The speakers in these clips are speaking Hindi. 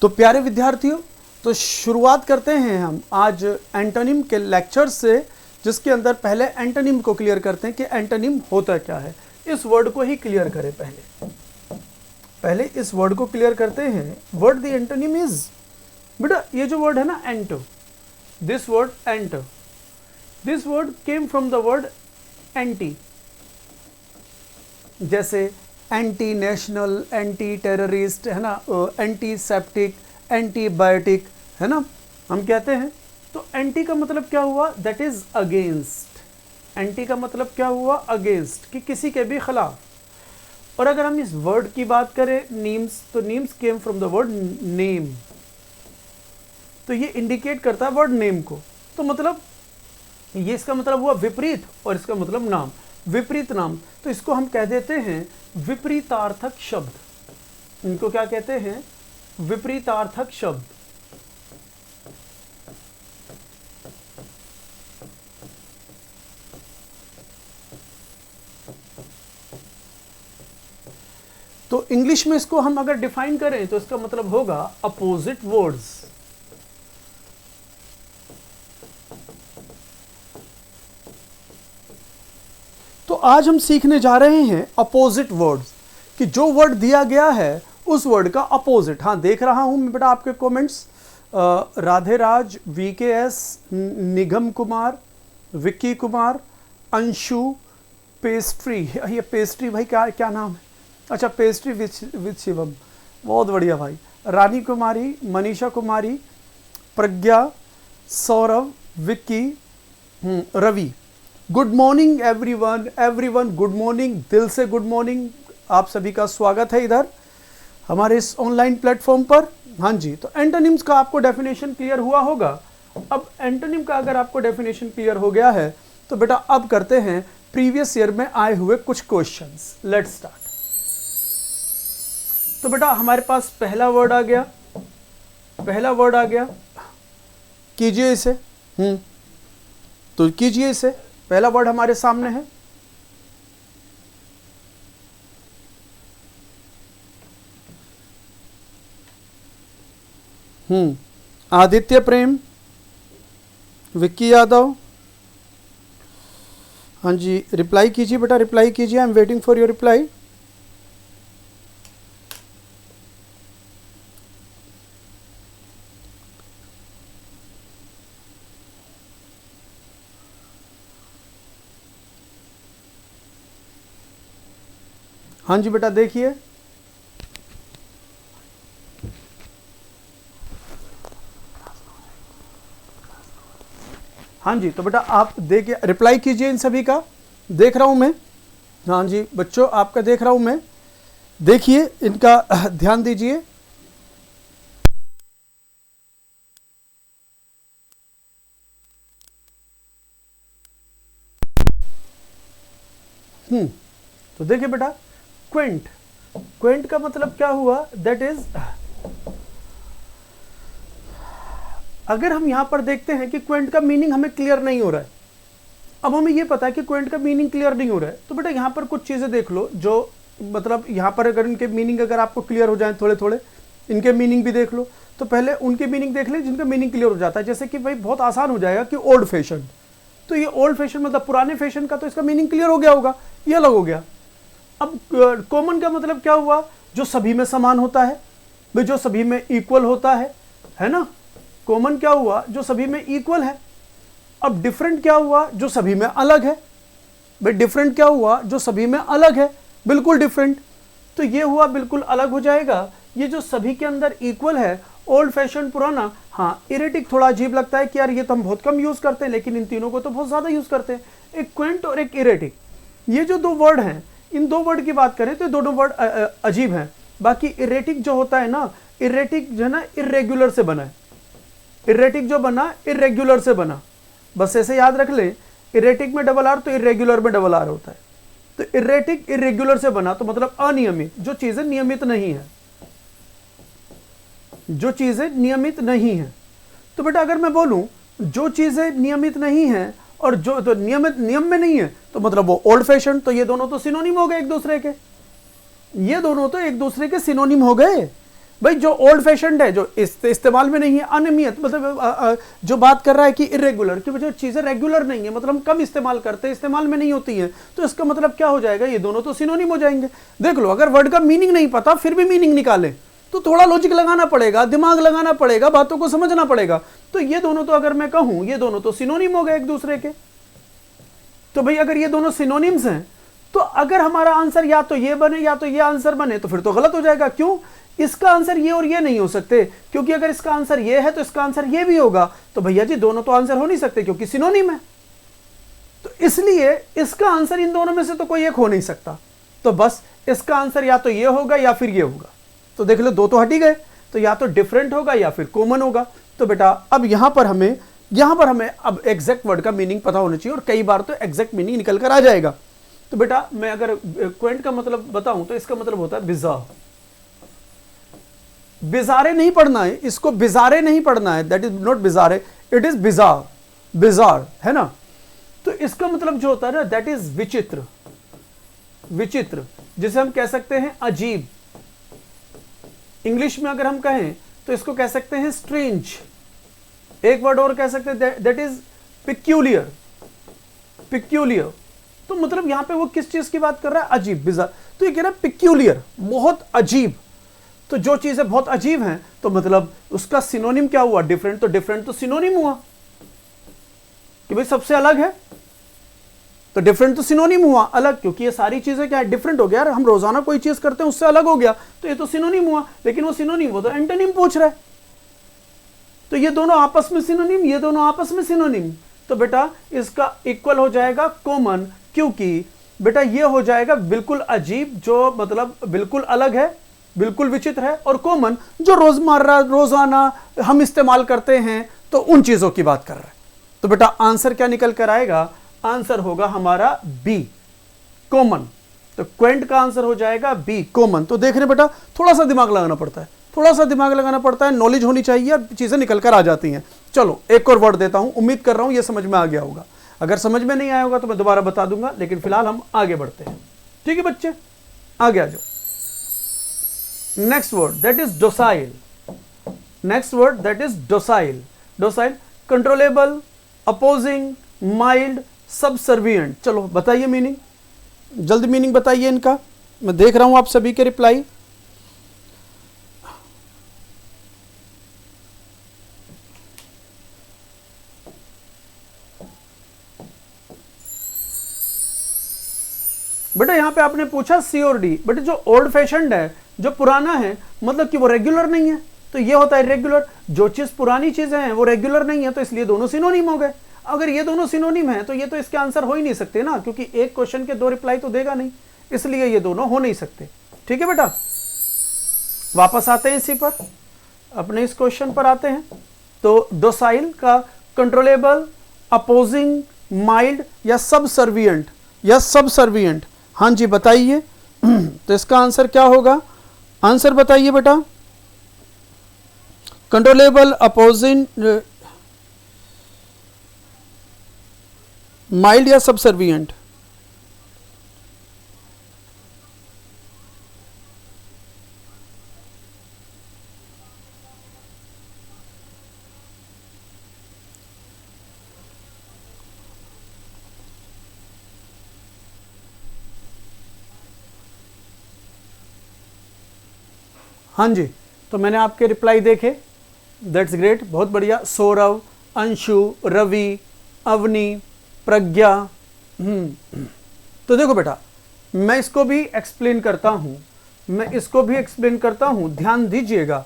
तो प्यारे विद्यार्थियों, तो शुरुआत करते हैं हम आज एंटोनिम के लेक्चर से, जिसके अंदर पहले एंटोनिम को क्लियर करते हैं कि एंटोनिम होता क्या है। इस वर्ड को ही क्लियर करें, पहले इस वर्ड को क्लियर करते हैं। वर्ड द एंटोनिम इज, बेटा ये जो वर्ड है ना ante, this word ante, this word came from the word anti, जैसे एंटी नेशनल, एंटी टेररिस्ट, है ना, एंटी सेप्टिक, एंटीबायोटिक, है ना, हम कहते हैं। तो एंटी का मतलब क्या हुआ? That is against. एंटी का मतलब क्या हुआ? अगेंस्ट, कि किसी के भी खिलाफ। और अगर हम इस वर्ड की बात करें नीम्स, तो names came from the word name, तो ये इंडिकेट करता है वर्ड नेम को। तो मतलब ये इसका मतलब हुआ विपरीत और इसका मतलब नाम, विपरीत नाम। तो इसको हम कह देते हैं विपरीतार्थक शब्द। इनको क्या कहते हैं? विपरीतार्थक शब्द। तो इंग्लिश में इसको हम अगर डिफाइन करें तो इसका मतलब होगा अपोजिट वर्ड्स। तो आज हम सीखने जा रहे हैं अपोजिट वर्ड्स, कि जो वर्ड दिया गया है उस वर्ड का अपोजिट। हाँ, देख रहा हूं मैं बेटा आपके कमेंट्स। राधे राज, VKS, निगम कुमार, विक्की कुमार, अंशु, पेस्ट्री, ये पेस्ट्री भाई क्या क्या नाम है? अच्छा, पेस्ट्री विद शिवम, बहुत बढ़िया भाई। Rani Kumari, Manisha Kumari, Pragya, Saurabh, Vicky, Ravi. Good morning everyone, everyone good morning, दिल से गुड मॉर्निंग। आप सभी का स्वागत है इधर हमारे इस ऑनलाइन प्लेटफॉर्म पर। हाँ जी, तो एंटोनिम्स का आपको डेफिनेशन क्लियर हुआ होगा। अब एंटोनिम का अगर आपको डेफिनेशन क्लियर हो गया है तो बेटा अब करते हैं प्रीवियस ईयर में आए हुए कुछ क्वेश्चंस। Let's start. तो बेटा हमारे पास पहला वर्ड आ गया, पहला वर्ड आ गया, कीजिए इसे। तो कीजिए इसे, पहला वर्ड हमारे सामने है। आदित्य प्रेम, विक्की यादव, हाँ जी, रिप्लाई कीजिए बेटा, रिप्लाई कीजिए। आई am waiting for your reply. हाँ जी बेटा, देखिए। हाँ जी, तो बेटा आप देखिए, रिप्लाई कीजिए इन सभी का। देख रहा हूं मैं। हाँ जी बच्चों, आपका देख रहा हूं मैं, देखिए इनका ध्यान दीजिए। तो देखिए बेटा, क्विंट, क्विंट का मतलब क्या हुआ? दैट इज, अगर हम यहां पर देखते हैं कि क्विंट का मीनिंग हमें क्लियर नहीं हो रहा है। अब हमें यह पता है कि क्विंट का मीनिंग क्लियर नहीं हो रहा है, तो बेटा यहां पर कुछ चीजें देख लो जो मतलब यहां पर अगर इनके मीनिंग अगर आपको क्लियर हो जाए, थोड़े थोड़े इनके मीनिंग भी देख लो। तो पहले उनके मीनिंग देख ले जिनका मीनिंग क्लियर हो जाता है। जैसे कि भाई बहुत आसान हो जाएगा कि ओल्ड फैशन, तो ये ओल्ड फैशन मतलब पुराने फैशन का, तो इसका मीनिंग क्लियर हो गया होगा, ये अलग हो गया। अब कॉमन का मतलब क्या हुआ? जो सभी में समान होता है, भाई जो सभी में इक्वल होता है ना। कॉमन क्या हुआ? जो सभी में इक्वल है। अब डिफरेंट क्या हुआ? जो सभी में अलग है। भाई डिफरेंट क्या हुआ? जो सभी में अलग है, बिल्कुल डिफरेंट। तो ये हुआ बिल्कुल अलग हो जाएगा। ये जो सभी के अंदर इक्वल है, ओल्ड फैशन पुराना। हाँ, इरेटिक थोड़ा अजीब लगता है कि यार ये तो हम बहुत कम यूज करते हैं, लेकिन इन तीनों को तो बहुत ज्यादा यूज करते हैं। एक क्विंट और एक इरेटिक, ये जो दो वर्ड हैं, इन दो वर्ड की बात करें तो दोनों वर्ड अजीब हैं। बाकी इरेटिक जो होता है ना, इरेटिक जो है ना इरेगुलर से बना है। इरेटिक जो बना इरेगुलर से बना, बस ऐसे याद रख ले। इरेटिक में डबल आर तो इरेगुलर में डबल आर होता है। तो इरेटिक इरेगुलर से बना तो मतलब अनियमित, जो चीजें नियमित नहीं है, जो चीजें नियमित नहीं है। तो बेटा अगर मैं बोलूं जो चीजें नियमित नहीं है और जो तो नियमित नियम में नहीं है, तो मतलब वो ओल्ड फैशन। तो ये दोनों तो सिनोनिम हो गए एक दूसरे के, ये दोनों तो एक दूसरे के सिनोनिम हो गए। भाई जो ओल्ड फैशनड है, जो इस्तेमाल में नहीं है, अनियमित, मतलब जो बात कर रहा है कि इरेगुलर, कि जो चीजें रेगुलर नहीं है, मतलब हम कम इस्तेमाल करते हैं, इस्तेमाल में नहीं होती हैं, तो इसका मतलब क्या हो जाएगा, ये दोनों तो सिनोनिम हो जाएंगे। देख लो, अगर वर्ड का मीनिंग नहीं पता फिर भी मीनिंग निकाले तो थोड़ा लॉजिक लगाना पड़ेगा, दिमाग लगाना पड़ेगा, बातों को समझना पड़ेगा। तो ये दोनों तो अगर मैं कहूं ये दोनों तो सिनोनिम हो गए एक दूसरे के। तो भाई अगर ये दोनों सिनोनिम्स हैं तो अगर हमारा आंसर या तो ये बने या तो ये आंसर बने तो फिर तो गलत हो जाएगा। क्यों? इसका आंसर ये और ये नहीं हो सकते, क्योंकि अगर इसका आंसर ये है तो इसका आंसर ये भी होगा। तो भैया जी दोनों तो आंसर हो नहीं सकते क्योंकि सिनोनिम है। तो इसलिए इसका आंसर इन दोनों में से तो कोई एक हो नहीं सकता। तो बस इसका आंसर या तो ये होगा या फिर ये होगा। तो देख लो, दो तो हट ही गए, तो या तो डिफरेंट होगा या फिर कॉमन होगा। तो बेटा अब यहां पर हमें अब एग्जैक्ट वर्ड का मीनिंग पता होना चाहिए, और कई बार तो एग्जैक्ट मीनिंग निकल कर आ जाएगा। तो बेटा मैं अगर क्वेंट का मतलब बताऊं तो इसका मतलब होता है बिजार। बिजारे नहीं पढ़ना है, इसको बिजारे नहीं पढ़ना है, that is not बिजारे, it is bizarre, bizarre है ना। तो इसका मतलब जो होता है ना, दैट इज विचित्र, विचित्र, जिसे हम कह सकते हैं अजीब। इंग्लिश में अगर हम कहें तो इसको कह सकते हैं स्ट्रेंज। एक वर्ड और कह सकते हैं, दैट इज पिक्यूलियर, पिक्यूलियर। तो मतलब यहां पे वो किस चीज की बात कर रहा है, अजीब, बिजार। तो ये कह रहा है पिक्यूलियर, बहुत अजीब। तो जो चीजें बहुत अजीब हैं तो मतलब उसका सिनोनिम क्या हुआ, डिफरेंट। तो डिफरेंट तो सिनोनिम हुआ कि भाई सबसे अलग है, तो डिफरेंट तो सिनोनिम हुआ अलग, क्योंकि ये सारी चीजें क्या है, डिफरेंट हो गया। यार हम रोजाना कोई चीज करते हैं उससे अलग हो गया, तो ये तो सिनोनिम हुआ। लेकिन वो सिनोनिम, वो तो एंटोनिम पूछ रहा है। तो ये दोनों आपस में सिनोनिम, ये दोनों आपस में सिनोनिम। तो बेटा इसका इक्वल हो जाएगा कॉमन, क्योंकि बेटा ये हो जाएगा बिल्कुल अजीब, जो मतलब बिल्कुल अलग है, बिल्कुल विचित्र है, और कॉमन जो रोजमर्रा रोजाना हम इस्तेमाल करते हैं, तो उन चीजों की बात कर रहे हैं। तो बेटा आंसर क्या निकल कर आएगा, आंसर होगा हमारा बी, कॉमन। तो क्वेंट का आंसर हो जाएगा बी, कॉमन। तो देख रहे बेटा, थोड़ा सा दिमाग लगाना पड़ता है, थोड़ा सा दिमाग लगाना पड़ता है, नॉलेज होनी चाहिए, चीजें निकल कर आ जाती हैं। चलो एक और वर्ड देता हूं, उम्मीद कर रहा हूं ये समझ में आ गया होगा। अगर समझ में नहीं आया होगा तो मैं दोबारा बता दूंगा, लेकिन फिलहाल हम आगे बढ़ते हैं। ठीक है बच्चे, आगे आ जाओ। Next word that is docile. Next word that is docile. Docile controllable, opposing, mild, subservient. चलो बताइए मीनिंग, जल्दी मीनिंग बताइए इनका। मैं देख रहा हूं आप सभी के रिप्लाई। बेटा यहां पे आपने पूछा सी और डी। बेटा जो ओल्ड फैशनड है, जो पुराना है, मतलब कि वो रेगुलर नहीं है, तो ये होता है रेगुलर। जो चीज पुरानी चीजें हैं वो रेगुलर नहीं है, तो इसलिए दोनों सिनोनिम हो गए। अगर ये दोनों सिनोनिम है तो ये तो इसके आंसर हो ही नहीं सकते ना, क्योंकि एक क्वेश्चन के दो रिप्लाई तो देगा नहीं, इसलिए ये दोनों हो नहीं सकते। ठीक है बेटा, वापस आते हैं इसी पर, अपने इस क्वेश्चन पर आते हैं। तो डोसाइल का कंट्रोलेबल, अपोजिंग, माइल्ड या सबसर्विएंट, या सबसर्विएंट। हाँ जी बताइए। तो इसका आंसर क्या होगा, आंसर बताइए बेटा। कंट्रोलेबल, अपोजिंग, माइल्ड या सबसर्विएंट। हाँ जी, तो मैंने आपके रिप्लाई देखे, दैट्स ग्रेट, बहुत बढ़िया। सौरव, अंशु, रवि, अवनी, प्रज्ञा। तो देखो बेटा, मैं इसको भी एक्सप्लेन करता हूं, ध्यान दीजिएगा।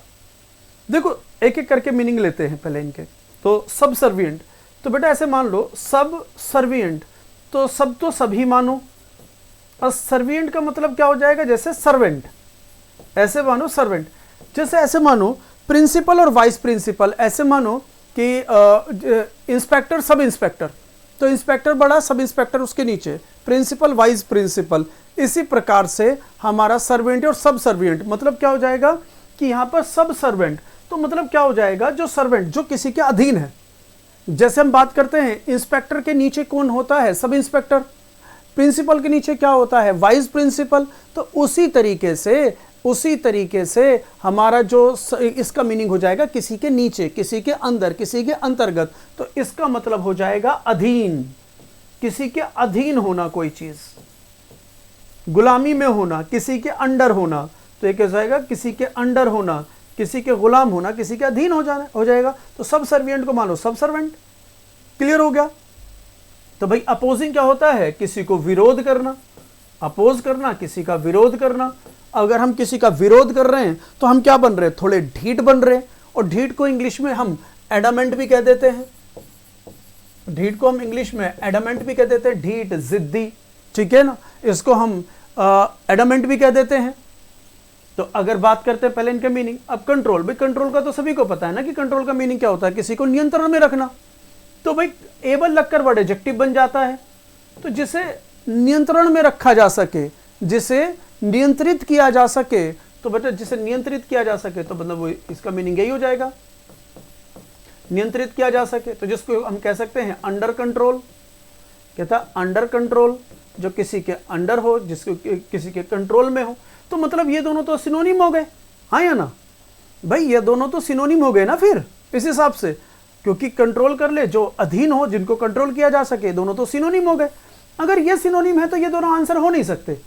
देखो एक एक करके मीनिंग लेते हैं पहले इनके। तो सब सर्विएंट, तो बेटा ऐसे मान लो सब सर्विएंट, तो सब तो सभी मानो, और सर्विएंट का मतलब क्या हो जाएगा, जैसे सर्वेंट, ऐसे मानो सर्वेंट। जैसे ऐसे मानो प्रिंसिपल और वाइस प्रिंसिपल, ऐसे मानो कि इंस्पेक्टर, सब इंस्पेक्टर, तो इंस्पेक्टर बड़ा, सब इंस्पेक्टर उसके नीचे, प्रिंसिपल, वाइस प्रिंसिपल। इसी प्रकार से हमारा सर्वेंट और सब सर्विएंट, मतलब क्या हो जाएगा कि यहां पर सब सर्वेंट, तो मतलब क्या हो जाएगा, जो सर्वेंट जो किसी के अधीन है। जैसे हम बात करते हैं इंस्पेक्टर के नीचे कौन होता है, सब इंस्पेक्टर, प्रिंसिपल के नीचे क्या होता है, वाइस प्रिंसिपल। तो उसी तरीके से उसी तरीके से हमारा जो इसका मीनिंग हो जाएगा किसी के नीचे, किसी के अंदर, किसी के अंतर्गत। तो इसका मतलब हो जाएगा अधीन, किसी के अधीन होना, कोई चीज गुलामी में होना, किसी के अंडर होना। तो एक कैसा जाएगा, किसी के अंडर होना, किसी के गुलाम होना, किसी के अधीन हो जाएगा। तो सब सर्विएंट को मानो सब सर्वेंट। क्लियर हो गया। तो भाई अपोजिंग क्या होता है, किसी को विरोध करना, अपोज करना, किसी का विरोध करना। अगर हम किसी का विरोध कर रहे हैं तो हम क्या बन रहे हैं, थोड़े ढीठ बन रहे हैं। और ढीठ को इंग्लिश में हम एडामेंट भी कह देते हैं। ढीठ को हम इंग्लिश में एडामेंट भी कह देते हैं, ढीठ, जिद्दी, ठीक है ना। इसको हम एडामेंट भी कह देते हैं। तो अगर बात करते हैं पहले इनके मीनिंग। अब कंट्रोल, भाई कंट्रोल का तो सभी को पता है ना कि कंट्रोल का मीनिंग क्या होता है, किसी को नियंत्रण में रखना। तो भाई एबल लगकर वर्ड एडजेक्टिव बन जाता है। तो जिसे नियंत्रण में रखा जा सके, जिसे नियंत्रित किया जा सके, तो बेटा जिसे नियंत्रित किया जा सके तो मतलब वो इसका मीनिंग यही हो जाएगा, नियंत्रित किया जा सके। तो जिसको हम कह सकते हैं अंडर कंट्रोल, कहता अंडर कंट्रोल, जो किसी के अंडर हो, जिसको किसी के कंट्रोल में हो। तो मतलब ये दोनों तो सिनोनिम हो गए, हाँ या ना भाई, ये दोनों तो सिनोनिम हो गए ना फिर इस हिसाब से, क्योंकि कंट्रोल कर ले, जो अधीन हो, जिनको कंट्रोल किया जा सके, दोनों तो सिनोनिम हो गए। अगर ये सिनोनिम है तो ये दोनों आंसर हो नहीं सकते,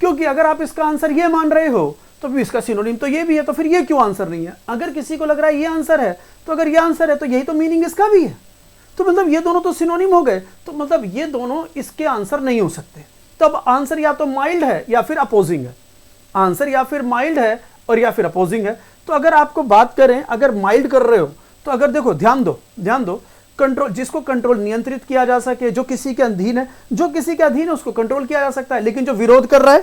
क्योंकि अगर आप इसका आंसर ये मान रहे हो तो भी इसका सिनोनिम तो ये भी है, तो फिर ये क्यों आंसर नहीं है। अगर किसी को लग रहा है ये आंसर है, तो अगर ये आंसर है तो यही तो मीनिंग इसका भी है। तो मतलब ये दोनों तो सिनोनिम हो गए, तो मतलब ये दोनों इसके आंसर नहीं हो सकते। तब आंसर या तो माइल्ड है या फिर अपोजिंग है। आंसर या फिर माइल्ड है और या फिर अपोजिंग है। तो अगर आपको बात करें, अगर माइल्ड कर रहे हो तो अगर देखो, ध्यान दो, कंट्रोल, जिसको कंट्रोल नियंत्रित किया जा सके, जो किसी के अधीन है, जो किसी के अधीन है उसको कंट्रोल किया जा सकता है। लेकिन जो विरोध कर रहा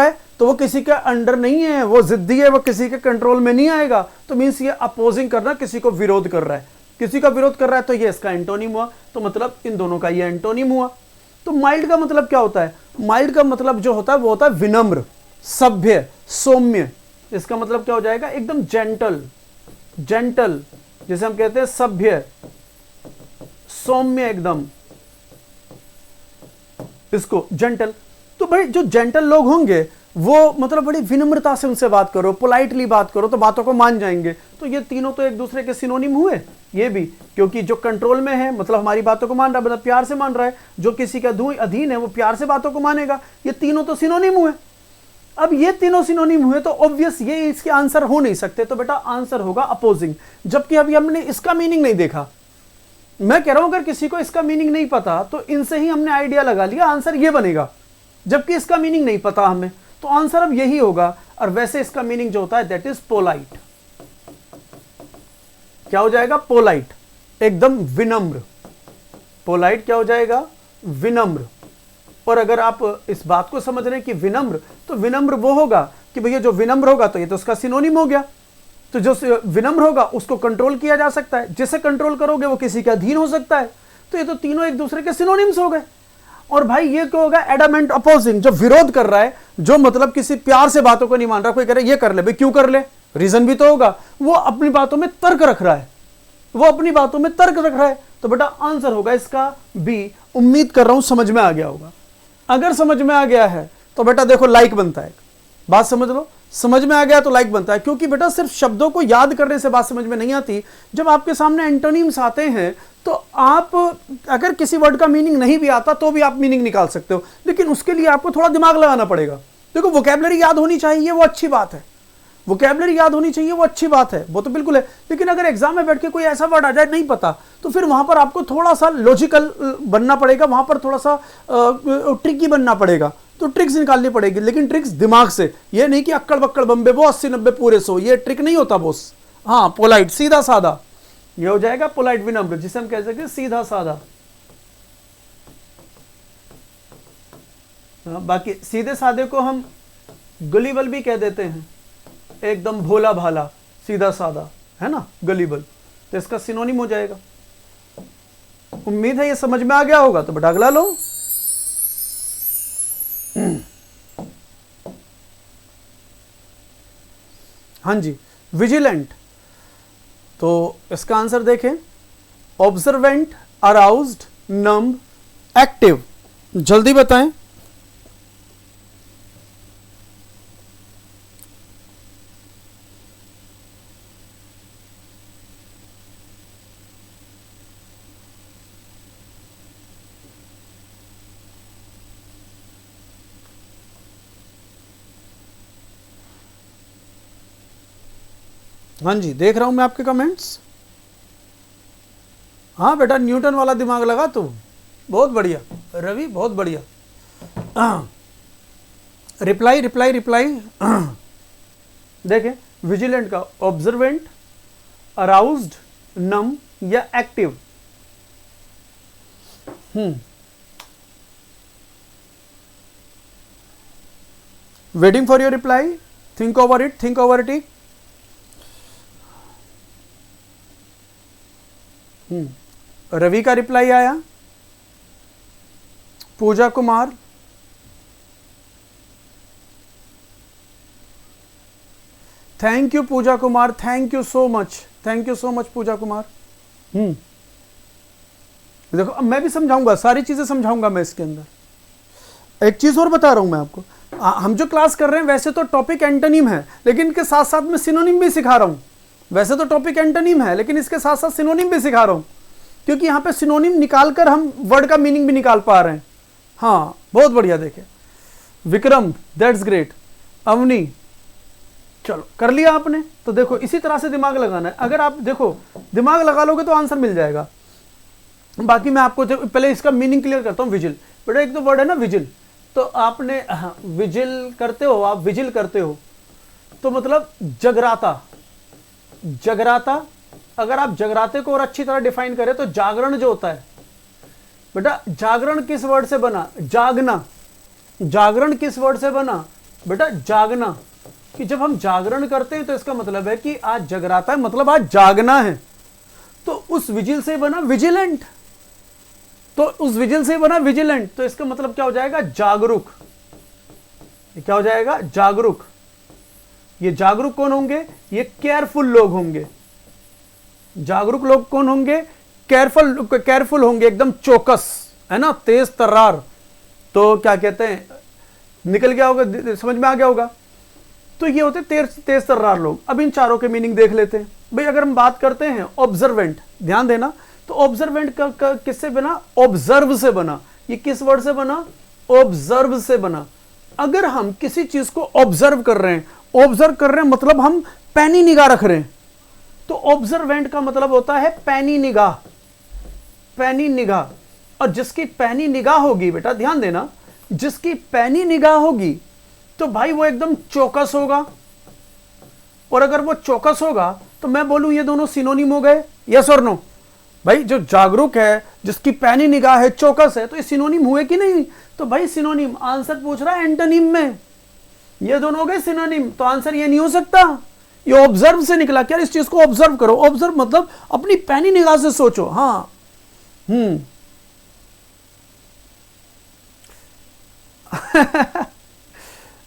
है, तो वो किसी के अंडर नहीं है, वो जिद्दी है, वो किसी के कंट्रोल में नहीं आएगा। तो मीन्स ये अपोजिंग करना, किसी को विरोध कर रहा है, किसी का विरोध कर रहा है, तो ये इसका एंटोनिम हुआ। तो मतलब इन दोनों का ये एंटोनिम हुआ। तो माइल्ड का मतलब क्या होता है, माइल्ड का मतलब जो होता है वो होता है विनम्र, सभ्य, सौम्य। इसका मतलब क्या हो जाएगा, एकदम जेंटल, जैसे हम कहते हैं सभ्य, सौम्य, एकदम इसको जेंटल। तो भाई जो जेंटल लोग होंगे वो मतलब बड़ी विनम्रता से उनसे बात करो, पोलाइटली बात करो, तो बातों को मान जाएंगे। तो ये तीनों तो एक दूसरे के सिनोनिम हुए। ये भी क्योंकि जो कंट्रोल में है मतलब हमारी बातों को मान रहा है, मतलब प्यार से मान रहा है। जो किसी का अधीन है वो प्यार से बातों को मानेगा। ये तीनों तो सिनोनिम हुए। अब ये तीनों सिनोनिम हुए तो ऑब्वियस ये इसके आंसर हो नहीं सकते। तो बेटा आंसर होगा अपोजिंग। जबकि अभी हमने इसका मीनिंग नहीं देखा। मैं कह रहा हूं अगर किसी को इसका मीनिंग नहीं पता तो इनसे ही हमने आइडिया लगा लिया आंसर ये बनेगा, जबकि इसका मीनिंग नहीं पता हमें, तो आंसर अब यही होगा। और वैसे इसका मीनिंग जो होता है दैट इज पोलाइट। क्या हो जाएगा, पोलाइट, एकदम विनम्र। पोलाइट क्या हो जाएगा, विनम्र। और अगर आप इस बात को समझ रहे हैं कि विनम्र, तो विनम्र वो होगा कि भैया जो विनम्र होगा तो ये तो उसका सिनोनिम हो गया। तो जो विनम्र होगा उसको कंट्रोल किया जा सकता है, जिसे कंट्रोल करोगे वो किसी के अधीन हो सकता है। तो ये तो तीनों एक दूसरे के सिनोनिम्स हो गए। और भाई ये क्या होगा, एडामेंट, अपोजिंग, जो विरोध कर रहा है, जो मतलब किसी प्यार से बातों को नहीं मान रहा। कोई कह रहा है ये कर ले, भाई क्यों कर ले, रीजन भी तो होगा। वो अपनी बातों में तर्क रख रहा है, वो अपनी बातों में तर्क रख रहा है। तो बेटा आंसर होगा इसका बी। उम्मीद कर रहा हूं समझ में आ गया होगा। अगर समझ में आ गया है तो बेटा देखो लाइक बनता है। बात समझ लो, समझ में आ गया तो लाइक बनता है। क्योंकि बेटा सिर्फ शब्दों को याद करने से बात समझ में नहीं आती। जब आपके सामने एंटोनिम्स आते हैं तो आप अगर किसी वर्ड का मीनिंग नहीं भी आता तो भी आप मीनिंग निकाल सकते हो, लेकिन उसके लिए आपको थोड़ा दिमाग लगाना पड़ेगा। देखो वोकैबुलरी याद होनी चाहिए, वो अच्छी बात है। वोकैबुलरी याद होनी चाहिए, वो अच्छी बात है, वो तो बिल्कुल है। लेकिन अगर एग्जाम में बैठ के कोई ऐसा वर्ड आ जाए नहीं पता, तो फिर वहां पर आपको थोड़ा सा लॉजिकल बनना पड़ेगा, वहां पर थोड़ा सा ट्रिकी बनना पड़ेगा। तो ट्रिक्स निकालनी पड़ेगी, लेकिन ट्रिक्स दिमाग से, ये नहीं कि अक्कड़ बक्कड़ बम्बे वो 80-90 पूरे 100, ये ट्रिक नहीं होता बॉस। हाँ, पोलाइट, सीधा साधा, ये हो जाएगा पोलाइट विनम्र, जिसे हम कह सकते हैं सीधा साधा। बाकी सीधे साधे को हम गलीबल भी कह देते हैं, एकदम भोला भाला, सीधा साधा, है ना, गलीबल। तो इसका सिनोनिम हो जाएगा। उम्मीद है ये समझ में आ गया होगा। तो बेटा अगला लो। हाँ जी, विजिलेंट। तो इसका आंसर देखें, ऑब्जर्वेंट, अराउज्ड, नम्ब, एक्टिव। जल्दी बताएं। हाँ जी, देख रहा हूं मैं आपके कमेंट्स। हाँ बेटा, न्यूटन वाला दिमाग लगा तू, बहुत बढ़िया रवि, बहुत बढ़िया। Reply reply reply. देखें, विजिलेंट का ऑब्जर्वेंट, अराउज्ड, नम या active. Waiting for your reply, think over it, think over it. Ravi का रिप्लाई आया, Pooja Kumar, thank you Pooja Kumar, thank you so much, thank you so much Pooja Kumar. देखो, अब मैं भी समझाऊंगा, सारी चीजें समझाऊंगा मैं इसके अंदर। एक चीज और बता रहा हूं मैं आपको, हम जो क्लास कर रहे हैं वैसे तो टॉपिक एंटोनिम है, लेकिन इनके साथ साथ मैं सिनोनिम भी सिखा रहा हूं। वैसे तो टॉपिक एंटोनिम है, लेकिन इसके साथ साथ सिनोनिम भी सिखा रहा हूं, क्योंकि यहां पे सिनोनिम निकालकर हम वर्ड का मीनिंग भी निकाल पा रहे हैं। हाँ, बहुत बढ़िया। देखे विक्रम, दैट्स ग्रेट। अवनी, चलो कर लिया आपने। तो देखो, इसी तरह से दिमाग लगाना है। अगर आप देखो दिमाग लगा लोगे तो आंसर मिल जाएगा। बाकी मैं आपको पहले इसका मीनिंग क्लियर करता हूं। विजिल, बेटा एक तो वर्ड है ना विजिल, तो आपने विजिल करते हो, आप विजिल करते हो तो मतलब जगराता। जगराता, अगर आप जगराते को और अच्छी तरह डिफाइन करें तो जागरण जो होता है बेटा, जागरण किस वर्ड से बना? जागना। जागरण किस वर्ड से बना बेटा? जागना। कि जब हम जागरण करते हैं तो इसका मतलब है कि आज जगराता है, मतलब आज जागना है। तो उस विजिल से बना विजिलेंट, तो उस विजिल से बना विजिलेंट, तो इसका मतलब क्या हो जाएगा? जागरूक। ये क्या हो जाएगा? जागरूक। ये जागरूक कौन होंगे? ये केयरफुल लोग होंगे। जागरूक लोग कौन होंगे? केयरफुल होंगे, एकदम चौकस, है ना, तेज तर्रार। तो क्या कहते हैं, निकल गया होगा, समझ में आ गया होगा। तो ये होते तेज तर्रार लोग। अब इन चारों के मीनिंग देख लेते हैं भाई। अगर हम बात करते हैं ऑब्जर्वेंट, ध्यान देना, तो ऑब्जर्वेंट का किससे बना? ऑब्जर्व से बना। ये किस वर्ड से बना? ऑब्जर्व से बना। अगर हम किसी चीज को ऑब्जर्व कर रहे हैं, ऑब्जर्व कर रहे हैं मतलब हम पैनी निगाह रख रहे हैं, तो ऑब्जर्वेंट का मतलब होता है पैनी निगाह। पैनी निगाह। और जिसकी पैनी निगाह होगी बेटा, ध्यान देना, जिसकी पैनी निगाह होगी तो भाई वो एकदम चौकस होगा। और अगर वो चौकस होगा तो मैं बोलूं ये दोनों सिनोनिम हो गए, यस और नो? भाई जो जागरूक है, जिसकी पैनी निगाह है, चौकस है, तो ये सिनोनिम हुए कि नहीं? तो भाई सिनोनिम। आंसर पूछ रहा है एंटोनिम में, ये दोनों हो गए सिनोनिम, तो आंसर ये नहीं हो सकता। ये ऑब्जर्व से निकला। क्या इस चीज को ऑब्जर्व करो? ऑब्जर्व मतलब अपनी पैनी निगाह से सोचो। हाँ,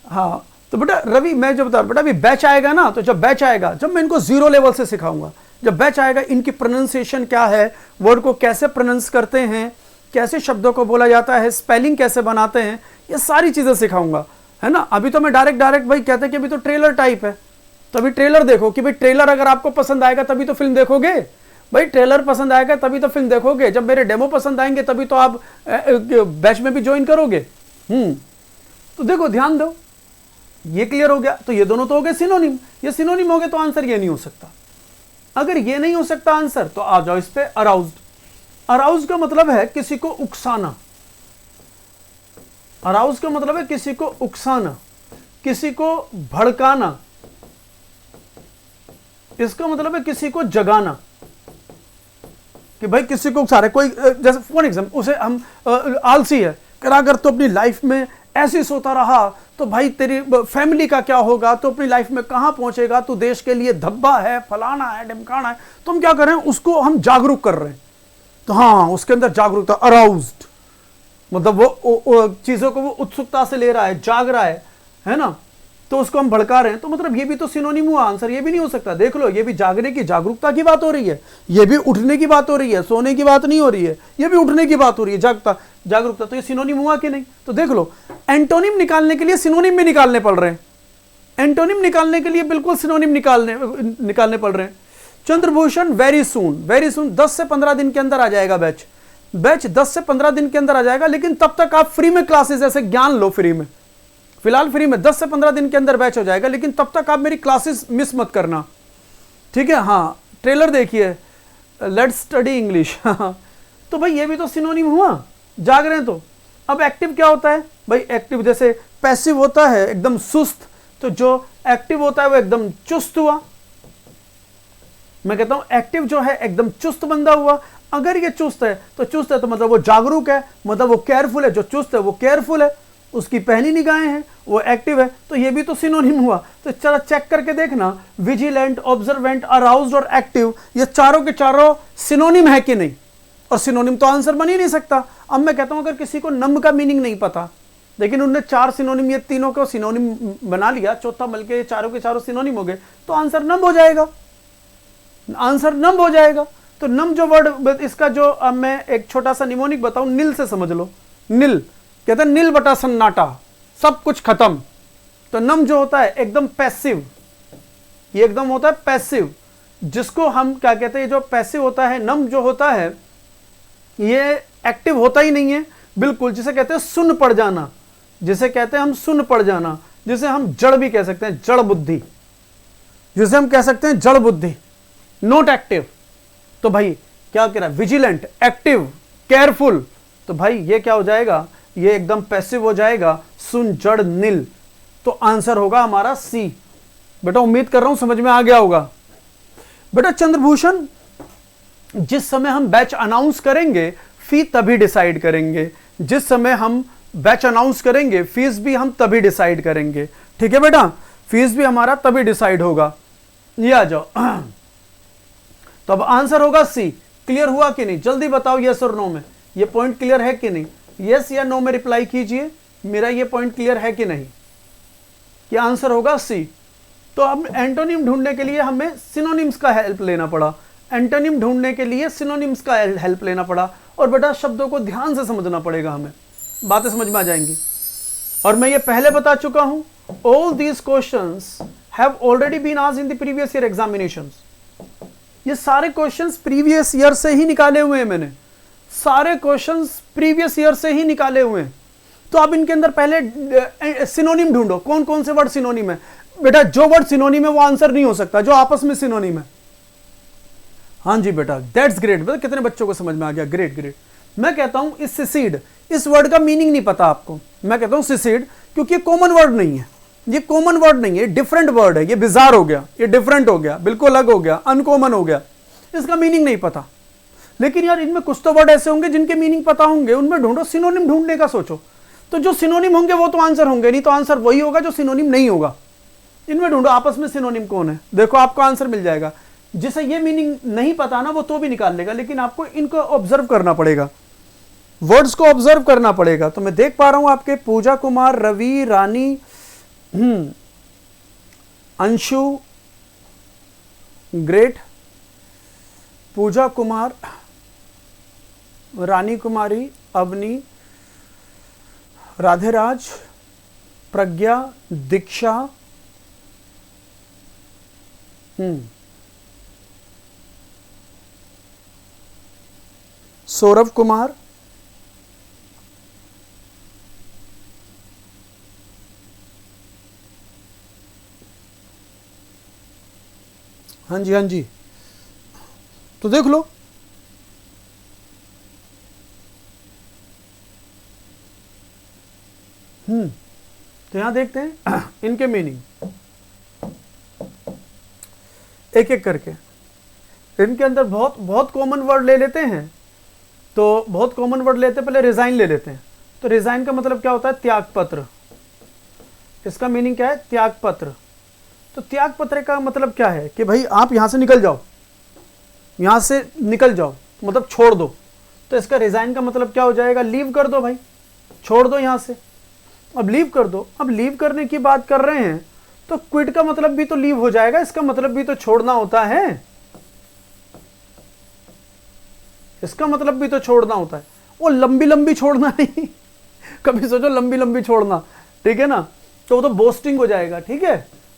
हाँ। तो बेटा रवि, मैं जो बता रहा हूं बेटा, अभी बैच आएगा ना, तो जब बैच आएगा, जब मैं इनको 0 लेवल से सिखाऊंगा, जब बैच आएगा, इनकी प्रोनाउंसिएशन क्या है, वर्ड को कैसे प्रोनाउंस करते हैं, कैसे शब्दों को बोला जाता है, स्पेलिंग कैसे बनाते हैं, ये सारी चीजें सिखाऊंगा, है ना। अभी तो मैं डायरेक्ट भाई कहते हैं कि अभी तो ट्रेलर टाइप है, तो अभी ट्रेलर देखो कि भाई ट्रेलर अगर आपको पसंद आएगा तभी तो फिल्म देखोगे। भाई ट्रेलर पसंद आएगा तभी तो फिल्म देखोगे। जब मेरे डेमो पसंद आएंगे तभी तो आप बैच में भी ज्वाइन करोगे। तो देखो, ध्यान दो, ये क्लियर हो गया। तो ये दोनों तो हो गए सिनोनिम। ये सिनोनिम हो गए तो आंसर ये नहीं हो सकता। अगर ये नहीं हो सकता आंसर, तो आ जाओ इस पे, अराउज्ड। अराउज का मतलब है किसी को उकसाना। अराउज का मतलब है किसी को उकसाना, किसी को भड़काना। इसका मतलब है किसी को जगाना, कि भाई किसी को उकसा रहे। कोई जैसे फॉर एग्जाम्पल, उसे हम आलसी है, अगर तो अपनी लाइफ में ऐसे सोता रहा तो भाई तेरी फैमिली का क्या होगा, तो अपनी लाइफ में कहां पहुंचेगा, तो देश के लिए धब्बा है, फलाना है, ढिमकाना है। तो हम क्या कर रहे हैं, उसको हम जागरूक कर रहे हैं। तो हाँ, उसके अंदर जागरूकता, अराउज्ड, मतलब वो चीजों को वो उत्सुकता से ले रहा है, जाग रहा है ना। तो उसको हम भड़का रहे हैं, तो मतलब ये भी तो सिनोनिम हुआ। आंसर ये भी नहीं हो सकता। देख लो, ये भी जागने की, जागरूकता की बात हो रही है, ये भी उठने की बात हो रही है, सोने की बात नहीं हो रही है, ये भी उठने की बात हो रही है, जागरूकता। तो ये सिनोनिम हुआ कि नहीं? तो देख लो, एंटोनिम निकालने के लिए सिनोनिम भी निकालने पड़ रहे हैं। एंटोनिम निकालने के लिए बिल्कुल सिनोनिम निकालने पड़ रहे हैं। चंद्रभूषण, वेरी सून, 10 से 15 दिन के अंदर आ जाएगा बैच। 10 से 15 दिन के अंदर आ जाएगा, लेकिन तब तक आप फ्री में क्लासेस ऐसे ज्ञान लो, फ्री में, फिलहाल फ्री में 10 से 15 दिन के अंदर बैच हो जाएगा, लेकिन तब तक आप मेरी क्लासेस मिस मत करना। ठीक है, हाँ ट्रेलर देखिए, लेट्स स्टडी इंग्लिश। तो भाई ये भी तो सिनोनिम हुआ, जाग रहे हैं तो। अब एक्टिव क्या होता है भाई? एक्टिव जैसे पैसिव होता है एकदम सुस्त, तो जो एक्टिव होता है वो एकदम चुस्त हुआ। मैं कहता हूं एक्टिव जो है एकदम चुस्त बंदा हुआ। अगर ये चुस्त है तो मतलब वो जागरूक है, मतलब वो केयरफुल है। जो चुस्त है वो केयरफुल है, उसकी पहली निगाहें हैं, वो एक्टिव है, तो ये भी तो सिनोनिम हुआ। तो चलो चेक करके देखना, विजिलेंट, ऑब्जर्वेंट, अराउज्ड और एक्टिव, ये चारों के चारों सिनोनिम है कि नहीं? और सिनोनिम तो आंसर बन ही नहीं सकता। अब मैं कहता हूं अगर किसी को नम का मीनिंग नहीं पता, लेकिन उनने चार सिनोनिम, ये तीनों को सिनोनिम बना लिया, चौथा मिलकर ये चारों के चारों सिनोनिम हो गए, तो आंसर नम हो जाएगा। आंसर नम हो जाएगा। तो नम जो वर्ड, इसका जो अब मैं एक छोटा सा निमोनिक बताऊं, नील से समझ लो। नील कहते हैं नील बटा सन्नाटा, सब कुछ खत्म। तो नम जो होता है एकदम पैसिव, ये एकदम होता है पैसिव, जिसको हम क्या कहते हैं, जो पैसिव होता है, नम जो होता है ये एक्टिव होता ही नहीं है बिल्कुल, जिसे कहते हैं सुन्न पड़ जाना, जिसे कहते हैं हम सुन्न पड़ जाना, जिसे हम जड़ भी कह सकते हैं, जड़ बुद्धि, जिसे हम कह सकते हैं जड़ बुद्धि, नॉट एक्टिव। तो भाई क्या कह रहा है? Vigilant, active, careful. तो भाई ये क्या हो जाएगा? ये एकदम पैसिव हो जाएगा, सुन, जड़, नील। तो आंसर होगा हमारा सी। बेटा उम्मीद कर रहा हूं समझ में आ गया होगा। बेटा चंद्रभूषण, जिस समय हम बैच अनाउंस करेंगे फी तभी डिसाइड करेंगे, जिस समय हम बैच अनाउंस करेंगे फीस भी हम तभी डिसाइड करेंगे। ठीक है बेटा, फीस भी हमारा तभी डिसाइड होगा। ये आ जाओ। तो अब आंसर होगा सी। क्लियर हुआ कि नहीं? जल्दी बताओ यस और नो में, ये पॉइंट क्लियर है कि नहीं? यस या नो में रिप्लाई कीजिए, मेरा ये पॉइंट क्लियर है कि नहीं? कि आंसर होगा सी। तो अब एंटोनिम ढूंढने के लिए हमें सिनोनिम्स का हेल्प लेना पड़ा, एंटोनिम ढूंढने के लिए सिनोनिम्स का हेल्प लेना पड़ा। और बेटा शब्दों को ध्यान से समझना पड़ेगा, हमें बातें समझ में आ जाएंगी। और मैं ये पहले बता चुका हूं, all these questions have already been asked in the previous year examinations. ये सारे क्वेश्चंस प्रीवियस ईयर से ही निकाले हुए हैं मैंने, सारे क्वेश्चंस प्रीवियस ईयर से ही निकाले हुए हैं। तो अब इनके अंदर पहले सिनोनिम ढूंढो, कौन कौन से वर्ड सिनोनिम है। बेटा जो वर्ड सिनोनिम है वो आंसर नहीं हो सकता, जो आपस में सिनोनिम है। हाँ जी बेटा, दैट्स ग्रेट। बेटा कितने बच्चों को समझ में आ गया? Great great. मैं कहता हूं इस सिसीड, इस वर्ड का मीनिंग नहीं पता आपको, मैं कहता हूं सिसीड, क्योंकि ये कॉमन वर्ड नहीं है, ये कॉमन वर्ड नहीं है, डिफरेंट वर्ड है। ये बिजार हो गया, ये डिफरेंट हो गया, बिल्कुल अलग हो गया, अनकॉमन हो गया, इसका मीनिंग नहीं पता। लेकिन यार इनमें कुछ तो वर्ड ऐसे होंगे जिनके मीनिंग पता होंगे, उनमें ढूंढो, सिनोनिम ढूंढने का सोचो। तो जो सिनोनिम होंगे वो तो आंसर होंगे, नहीं तो आंसर वही होगा जो सिनोनिम नहीं होगा। इनमें ढूंढो आपस में सिनोनिम कौन है, देखो आपको आंसर मिल जाएगा। जिसे ये मीनिंग नहीं पता ना वो तो भी निकाल लेगा, लेकिन आपको इनको ऑब्जर्व करना पड़ेगा, वर्ड्स को ऑब्जर्व करना पड़ेगा। तो मैं देख पा रहा हूं आपके पूजा कुमार, रवि, रानी, अंशु, ग्रेट, पूजा कुमार, रानी कुमारी, अवनी, राधेराज, प्रज्ञा, दीक्षा, सौरभ कुमार, हाँ जी हाँ जी। तो देख लो, तो यहां देखते हैं इनके मीनिंग एक एक करके। इनके अंदर बहुत बहुत कॉमन वर्ड ले लेते हैं, तो बहुत कॉमन वर्ड लेते हैं। पहले रिजाइन ले लेते हैं। तो रिजाइन का मतलब क्या होता है? त्यागपत्र। इसका मीनिंग क्या है? त्यागपत्र। तो त्यागपत्र का मतलब क्या है कि भाई आप यहां से निकल जाओ, यहां से निकल जाओ, मतलब छोड़ दो। तो इसका रिजाइन का मतलब क्या हो जाएगा? लीव कर दो भाई, छोड़ दो यहां से। अब लीव कर दो। अब लीव करने की बात कर रहे हैं तो क्विट का मतलब भी तो लीव हो जाएगा, इसका मतलब भी तो छोड़ना होता है, इसका मतलब भी तो छोड़ना होता है। वो लंबी लंबी छोड़ना नहीं, कभी सोचो लंबी लंबी छोड़ना, ठीक है ना, तो वो तो बोस्टिंग हो जाएगा। ठीक है,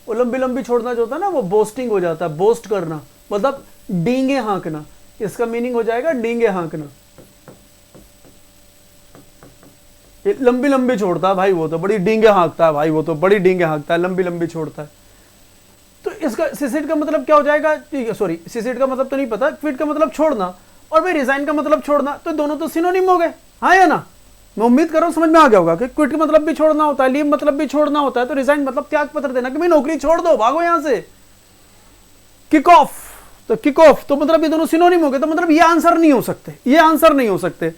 वो लंबी लंबी छोड़ना जो होता है ना वो बोस्टिंग हो जाता है, बोस्ट करना मतलब डींगे हाँकना, इसका मीनिंग हो जाएगा डींगे हाँकना। लंबी लंबी छोड़ता है भाई, वो तो बड़ी डींगे हाँकता है भाई, वो तो बड़ी डींगे हाँकता है, लंबी लंबी छोड़ता है। तो इसका सिसिड का मतलब क्या हो जाएगा, सॉरी सिसिड का मतलब तो नहीं पता, क्विट का मतलब छोड़ना, और भाई रिजाइन का मतलब छोड़ना, तो दोनों तो सिनोनिम हो गए, हाँ या ना। मैं उम्मीद कर रहा हूं समझ में आ गया होगा कि क्विट का मतलब भी छोड़ना होता है, लीव मतलब भी छोड़ना होता है, तो रिजाइन मतलब त्याग पत्र देना कि भाई नौकरी छोड़ दो, भागो यहां से। किक ऑफ, तो किक ऑफ तो मतलब ये दोनों सिनोनिम हो गए, तो मतलब ये आंसर नहीं हो सकते, ये आंसर नहीं हो सकते।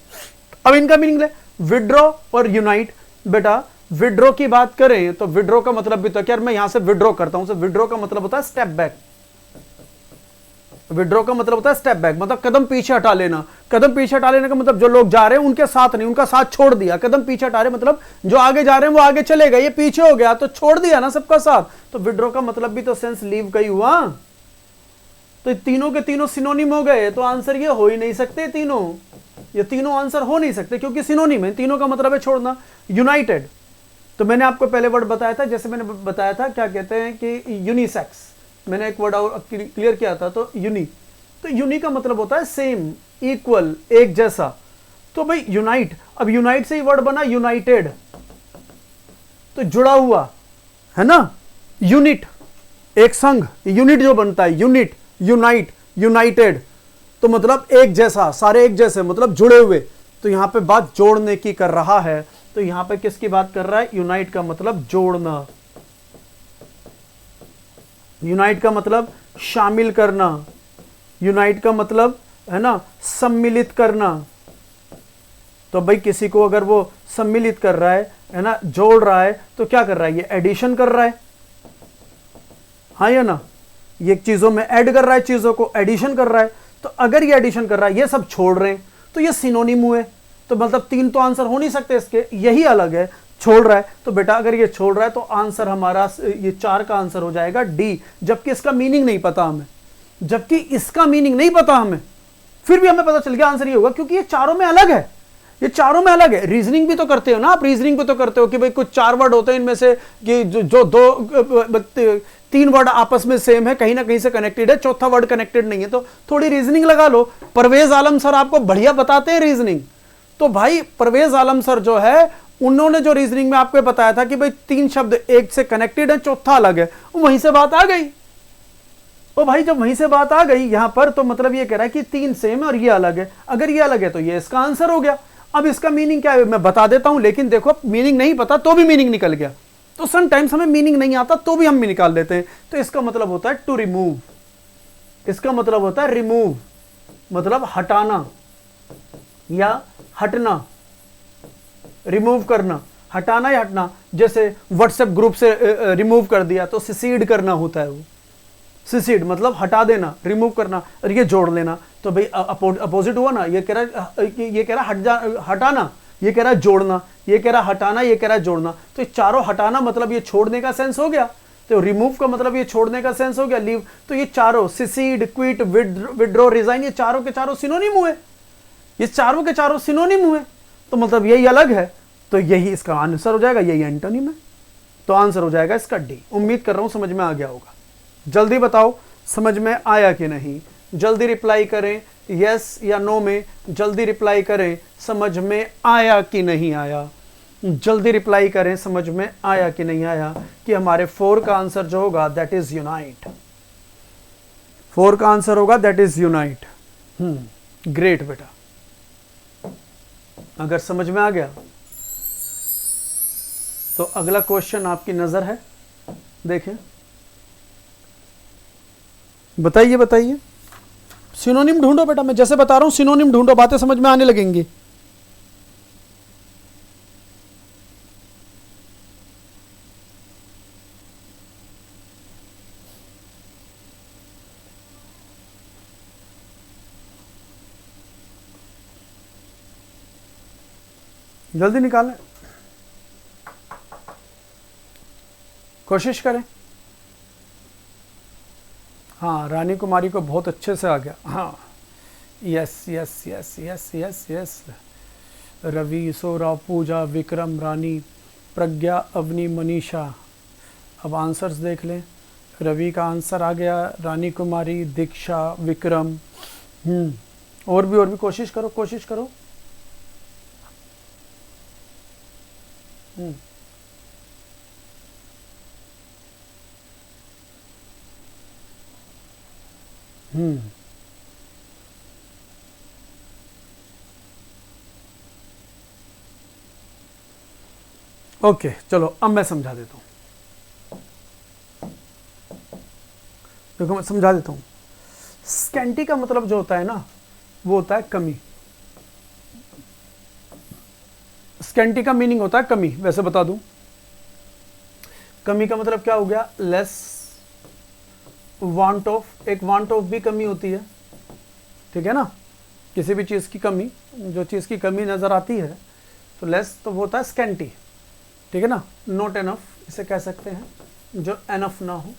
अब इनका मीनिंग ले, विड्रॉ और यूनाइट। बेटा विड्रॉ की बात करें तो विड्रॉ का मतलब भी तो क्या, मैं यहां से विड्रॉ करता हूं, विड्रॉ का मतलब होता है स्टेप बैक। विड्रॉ का मतलब होता है स्टेप बैक, मतलब कदम पीछे हटा लेना। कदम पीछे हटा लेने का मतलब जो लोग जा रहे हैं उनके साथ नहीं, उनका साथ छोड़ दिया। कदम पीछे हटा रहे मतलब जो आगे जा रहे हैं वो आगे चले गए, ये पीछे हो गया तो छोड़ दिया ना सबका साथ। तो विड्रॉ का मतलब भी तो सेंस लीव का ही हुआ। तो तीनों के तीनों सिनोनिम हो गए, तो आंसर ये हो ही नहीं सकते तीनों, ये तीनों आंसर हो नहीं सकते क्योंकि सिनोनिम है, तीनों का मतलब है छोड़ना। यूनाइटेड, तो मैंने आपको पहले वर्ड बताया था, जैसे मैंने बताया था क्या कहते हैं कि यूनिसेक्स, मैंने एक वर्ड और क्लियर किया था, तो यूनी, तो यूनी का मतलब होता है सेम, इक्वल, एक जैसा। तो भाई यूनाइट, अब यूनाइट से ही वर्ड बना यूनाइटेड, तो जुड़ा हुआ है ना। यूनिट एक संघ, यूनिट जो बनता है, यूनिट, यूनाइट, यूनाइटेड, तो मतलब एक जैसा, सारे एक जैसे मतलब जुड़े हुए। तो यहां पे बात जोड़ने की कर रहा है, तो यहां पे किसकी बात कर रहा है, यूनाइट का मतलब जोड़ना, यूनाइट का मतलब शामिल करना, यूनाइट का मतलब है ना सम्मिलित करना। तो भाई किसी को अगर वो सम्मिलित कर रहा है ना, जोड़ रहा है, तो क्या कर रहा है, ये एडिशन कर रहा है, हाँ या ना, ये चीजों में ऐड कर रहा है, चीजों को एडिशन कर रहा है। तो अगर ये एडिशन कर रहा है, ये सब छोड़ रहे हैं, तो ये सिनोनिम हुए। तो मतलब तीन तो आंसर हो नहीं सकते इसके, यही अलग है, छोड़ रहा है। तो बेटा अगर ये छोड़ रहा है तो आंसर हमारा ये 4 का आंसर हो जाएगा डी, जबकि इसका मीनिंग नहीं पता हमें, जबकि इसका मीनिंग नहीं पता हमें, फिर भी हमें पता चल गया आंसर ये होगा, क्योंकि ये चारों में अलग है, ये चारों में अलग है। रीजनिंग भी तो करते हो ना आप, रीजनिंग भी तो करते हो कि भाई कुछ 4 वर्ड होते हैं, इनमें से कि जो 3 वर्ड आपस में सेम है, कहीं ना कहीं से कनेक्टेड है, चौथा वर्ड कनेक्टेड नहीं है, तो थोड़ी रीजनिंग लगा लो। परवेज आलम सर आपको बढ़िया बताते हैं रीजनिंग, तो भाई परवेज आलम सर जो है उन्होंने जो रीजनिंग में आपको बताया था कि भाई 3 शब्द एक से कनेक्टेड है, चौथा अलग है, वहीं से बात आ गई। ओ भाई जब वहीं से बात आ गई यहां पर, तो मतलब ये कह रहा है कि 3 सेम है और ये अलग है। अगर ये अलग है तो ये इसका आंसर हो गया। अब इसका मीनिंग क्या है मैं बता देता हूं, लेकिन देखो मीनिंग नहीं पता तो भी मीनिंग निकल गया। तो समटाइम्स हमें मीनिंग नहीं आता तो भी हम भी निकाल लेते हैं। तो इसका मतलब होता है टू रिमूव, इसका मतलब होता है रिमूव, मतलब हटाना या हटना, रिमूव करना, हटाना या हटना। जैसे व्हाट्सएप ग्रुप से रिमूव कर दिया तो सिसीड करना होता है, वो सिसीड मतलब हटा देना, रिमूव करना, और ये जोड़ लेना। तो भाई अपोजिट हुआ ना, ये कह रहा हटाना, ये कह रहा है जोड़ना, ये कह रहा हटाना, ये कह रहा है जोड़ना। तो ये चारों हटाना मतलब ये छोड़ने का सेंस हो गया, तो रिमूव का मतलब ये छोड़ने का सेंस हो गया, लीव। तो ये चारों सिसीड, क्विट, विड्रॉ, रिजाइन, ये चारों के चारों सिनोनिम हुए, ये चारों के चारों सिनोनिम हुए। तो मतलब यही अलग है, तो यही इसका आंसर हो जाएगा, यही एंटोनिम है। तो आंसर हो जाएगा इसका डी। उम्मीद कर रहा हूं समझ में आ गया होगा। जल्दी बताओ समझ में आया कि नहीं, जल्दी रिप्लाई करें यस या नो में, जल्दी रिप्लाई करें समझ में आया कि नहीं आया, जल्दी रिप्लाई करें समझ में आया कि नहीं आया, कि हमारे 4 का आंसर जो होगा दैट इज यूनाइट, 4 का आंसर होगा दैट इज यूनाइट। ग्रेट बेटा, अगर समझ में आ गया तो अगला क्वेश्चन आपकी नजर है, देखें, बताइए बताइए। सिनोनिम ढूंढो बेटा, मैं जैसे बता रहा हूं सिनोनिम ढूंढो, बातें समझ में आने लगेंगी। जल्दी निकालें, कोशिश करें। हाँ रानी कुमारी को बहुत अच्छे से आ गया, हाँ yes yes yes yes yes yes. Ravi, Saurabh, Pooja, Vikram, Rani, Pragya, Avani, Manisha. अब आंसर्स देख लें। रवि का आंसर आ गया, रानी कुमारी, दीक्षा, विक्रम। और भी कोशिश करो, कोशिश करो। ओके चलो अब मैं समझा देता हूं। देखो मैं समझा देता हूं। स्कैंटी का मतलब जो होता है ना, वो होता है कमी। स्कैंटी का मीनिंग होता है कमी। वैसे बता दूं, कमी का मतलब क्या हो गया? Less, want of. एक वांट ऑफ भी कमी होती है, ठीक है ना? किसी भी चीज की कमी, जो चीज की कमी नजर आती है, तो लेस तो वो होता है स्कैंटी, ठीक है ना? नॉट एनफ इसे कह सकते हैं, जो एनफ ना हो,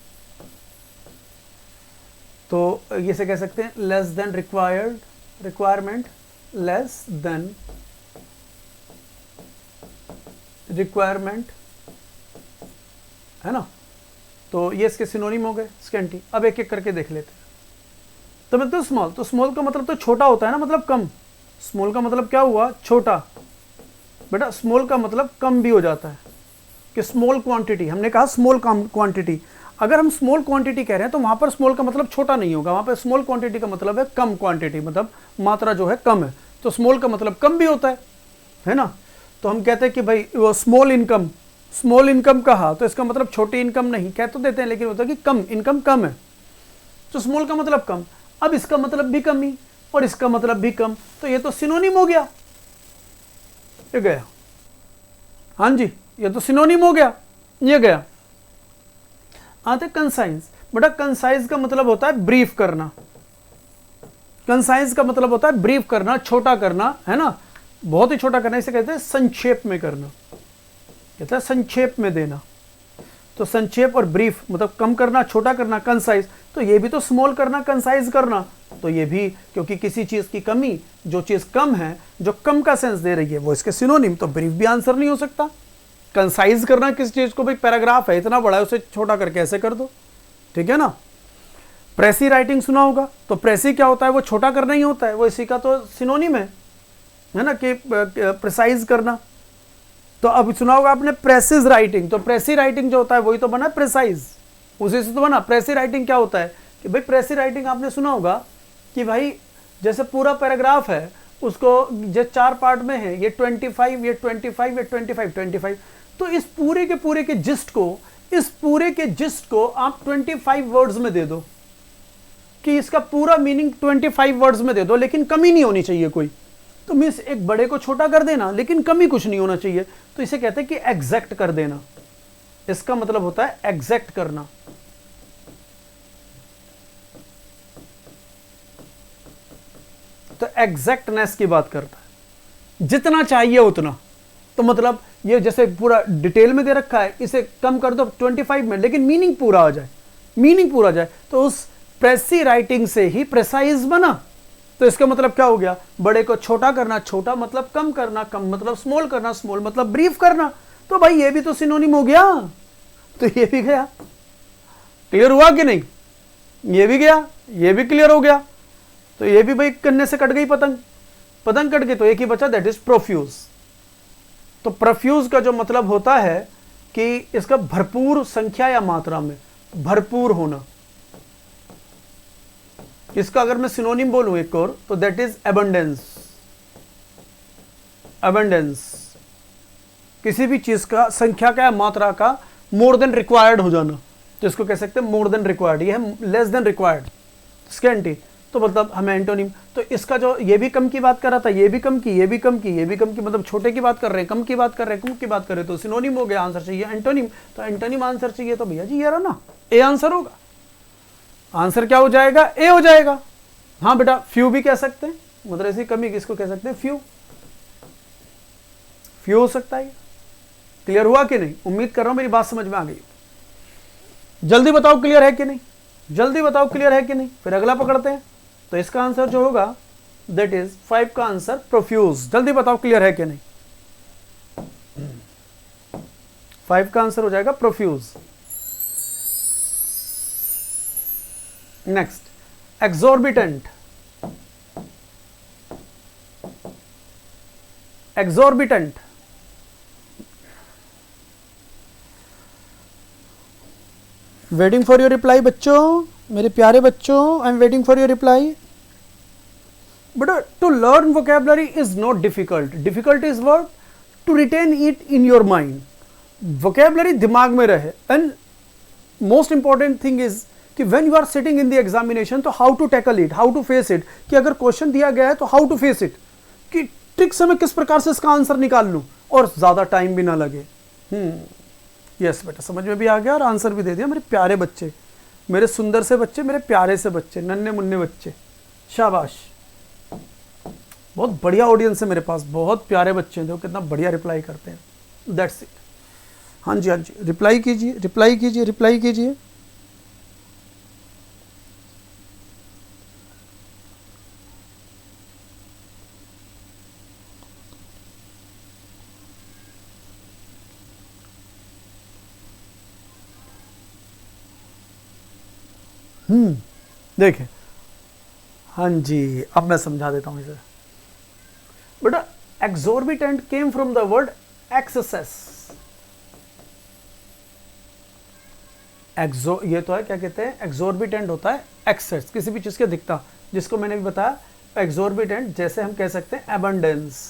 तो इसे कह सकते हैं less than required, requirement, less than requirement, है ना? तो ये इसके सिनोनिम हो गए स्कैंटी। अब एक एक करके देख लेते हैं। तो मतलब स्मॉल, तो स्मॉल का मतलब तो छोटा होता है ना, मतलब कम। स्मॉल का मतलब क्या हुआ? छोटा। बेटा स्मॉल का मतलब कम भी हो जाता है, कि स्मॉल क्वांटिटी। हमने कहा स्मॉल क्वांटिटी। अगर हम स्मॉल क्वांटिटी कह रहे हैं तो वहां पर स्मॉल का मतलब छोटा नहीं होगा, वहां पर स्मॉल क्वांटिटी का मतलब है कम क्वांटिटी, मतलब मात्रा जो है कम है। तो स्मॉल का मतलब कम भी होता है ना? तो हम कहते हैं कि भाई वो स्मॉल इनकम, स्मॉल इनकम कहा तो इसका मतलब छोटी इनकम नहीं, कह तो देते हैं लेकिन होता है कि कम इनकम, कम है। तो स्मॉल का मतलब कम। अब इसका मतलब भी कमी और इसका मतलब भी कम, तो ये तो सिनोनिम हो गया। ये गया, हाँ जी, ये तो सिनोनिम हो गया, ये गया। आते कंसाइज। बेटा कंसाइज का मतलब होता है ब्रीफ करना। कंसाइज का मतलब होता है ब्रीफ करना, छोटा करना, है ना? बहुत ही छोटा करना, इसे कहते हैं संक्षेप में करना, कहते हैं संक्षेप में देना। तो संक्षेप और ब्रीफ मतलब कम करना, छोटा करना, कंसाइज। तो ये भी तो स्मॉल करना, कंसाइज करना, तो ये भी, क्योंकि किसी चीज की कमी, जो चीज कम है, जो कम का सेंस दे रही है, वो इसके सिनोनिम। तो ब्रीफ भी आंसर नहीं हो सकता। कंसाइज करना किसी चीज को, भाई पैराग्राफ है इतना बड़ा है, उसे छोटा करके ऐसे कर दो, ठीक है ना? प्रेसी राइटिंग सुना होगा, तो प्रेसी क्या होता है? वो छोटा करना ही होता है, वो इसी का तो सिनोनिम है ना, कि प्रिसाइज करना। तो अब सुना होगा आपने प्रेसिज राइटिंग, तो प्रेसी राइटिंग जो होता है वही तो बना प्रिसाइज, उसी से तो बना। प्रेसी राइटिंग क्या होता है कि भाई प्रेसी राइटिंग आपने सुना होगा कि भाई जैसे पूरा पैराग्राफ है, उसको जो 4 पार्ट में है, ये 25, ये 25, ये 25, तो इस पूरे के जिस्ट को, इस पूरे के जिस्ट को आप 25 वर्ड्स में दे दो, कि इसका पूरा मीनिंग 25 वर्ड्स में दे दो, लेकिन कमी नहीं होनी चाहिए कोई। तो मीन्स एक बड़े को छोटा कर देना, लेकिन कमी कुछ नहीं होना चाहिए, तो इसे कहते हैं कि एग्जैक्ट कर देना। इसका मतलब होता है एग्जैक्ट करना। तो एग्जैक्टनेस की बात करता है, जितना चाहिए उतना। तो मतलब ये जैसे पूरा डिटेल में दे रखा है, इसे कम कर दो 25 में, लेकिन मीनिंग पूरा आ जाए, मीनिंग पूरा जाए। तो उस प्रेसी राइटिंग से ही प्रेसाइज बना। तो इसका मतलब क्या हो गया? बड़े को छोटा करना, छोटा मतलब कम करना, कम मतलब स्मॉल करना, स्मॉल मतलब ब्रीफ करना। तो भाई ये भी तो सिनोनिम हो गया, तो ये भी गया। क्लियर हुआ कि नहीं? ये भी गया, ये भी क्लियर हो गया। तो ये भी भाई कन्ने से कट गई पतंग, पतंग कट गई, तो एक ही बचा, दैट इज प्रोफ्यूज। तो प्रोफ्यूज का जो मतलब होता है कि इसका भरपूर संख्या या मात्रा में, भरपूर होना। इसका अगर मैं सिनोनिम बोलूं एक और, तो दैट इज एबंडेंस। एबंडेंस किसी भी चीज का, संख्या का या मात्रा का मोर देन रिक्वायर्ड हो जाना, तो इसको कह सकते हैं मोर देन रिक्वायर्ड। ये है लेस देन रिक्वायर्ड, स्कैंटी। तो मतलब हमें एंटोनिम, तो इसका जो ये भी कम की बात कर रहा था, ये भी कम की, ये भी कम की, ये भी कम की, मतलब छोटे की बात कर रहे हैं, कम की बात कर रहे हैं, कम की बात कर रहे हैं, तो सिनोनिम हो गया। आंसर चाहिए एंटोनिम, तो एंटोनिम आंसर चाहिए, तो भैया जी ये रहा ना, ए आंसर होगा। आंसर क्या हो जाएगा? ए हो जाएगा। हाँ बेटा, फ्यू भी कह सकते हैं, मतलब ऐसी कमी किसको कह सकते हैं? फ्यू, फ्यू हो सकता है। क्लियर हुआ कि नहीं? उम्मीद कर रहा हूं मेरी बात समझ में आ गई। जल्दी बताओ क्लियर है कि नहीं, जल्दी बताओ क्लियर है कि नहीं, फिर अगला पकड़ते हैं। तो इसका आंसर जो होगा दैट इज 5 का आंसर प्रोफ्यूज। जल्दी बताओ क्लियर है कि नहीं। 5 का आंसर हो जाएगा profuse. Next, exorbitant. Exorbitant waiting for your reply बच्चों। मेरे प्यारे बच्चों, I am waiting for your reply. But to learn vocabulary is not difficult. Difficult is word to retain it in your mind. Vocabulary दिमाग में रहे. And most important thing is कि when you are sitting in the examination, तो how to tackle it, how to face it. कि अगर क्वेश्चन दिया गया है तो हाउ टू फेस इट, कि ट्रिक से मैं किस प्रकार से इसका आंसर निकाल लूं और ज्यादा टाइम भी ना लगे. यस बेटा, समझ में भी आ गया और आंसर भी दे दिया. मेरे प्यारे बच्चे, मेरे सुंदर से बच्चे, मेरे प्यारे से बच्चे, नन्हे मुन्ने बच्चे, शाबाश. बहुत बढ़िया ऑडियंस है मेरे पास, बहुत प्यारे बच्चे हैं, देखो कितना बढ़िया रिप्लाई करते हैं. That's it. हाँ जी, हाँ जी, रिप्लाई कीजिए, रिप्लाई कीजिए, रिप्लाई कीजिए. देखें, हाँ जी, अब मैं समझा देता हूं इसे. बेटा, exorbitant came from the word excess. ये तो है, क्या कहते हैं, एक्सोर्बिटेंट होता है एक्सेस, किसी भी चीज की अधिकता, जिसको मैंने भी बताया. एक्सोर्बिटेंट जैसे हम कह सकते हैं एबंडेंस,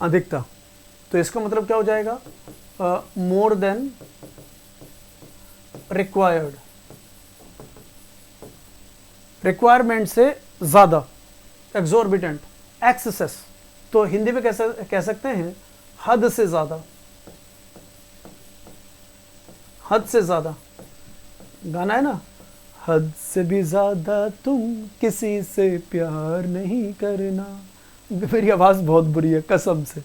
अधिकता. तो इसका मतलब क्या हो जाएगा, मोर देन रिक्वायर्ड, रिक्वायरमेंट से ज्यादा. एक्सोर्बिटेंट, एक्सेस, तो हिंदी में कैसे कह सकते हैं, हद से ज्यादा. हद से ज्यादा गाना है ना, हद से भी ज्यादा तुम किसी से प्यार नहीं करना. मेरी आवाज बहुत बुरी है कसम से,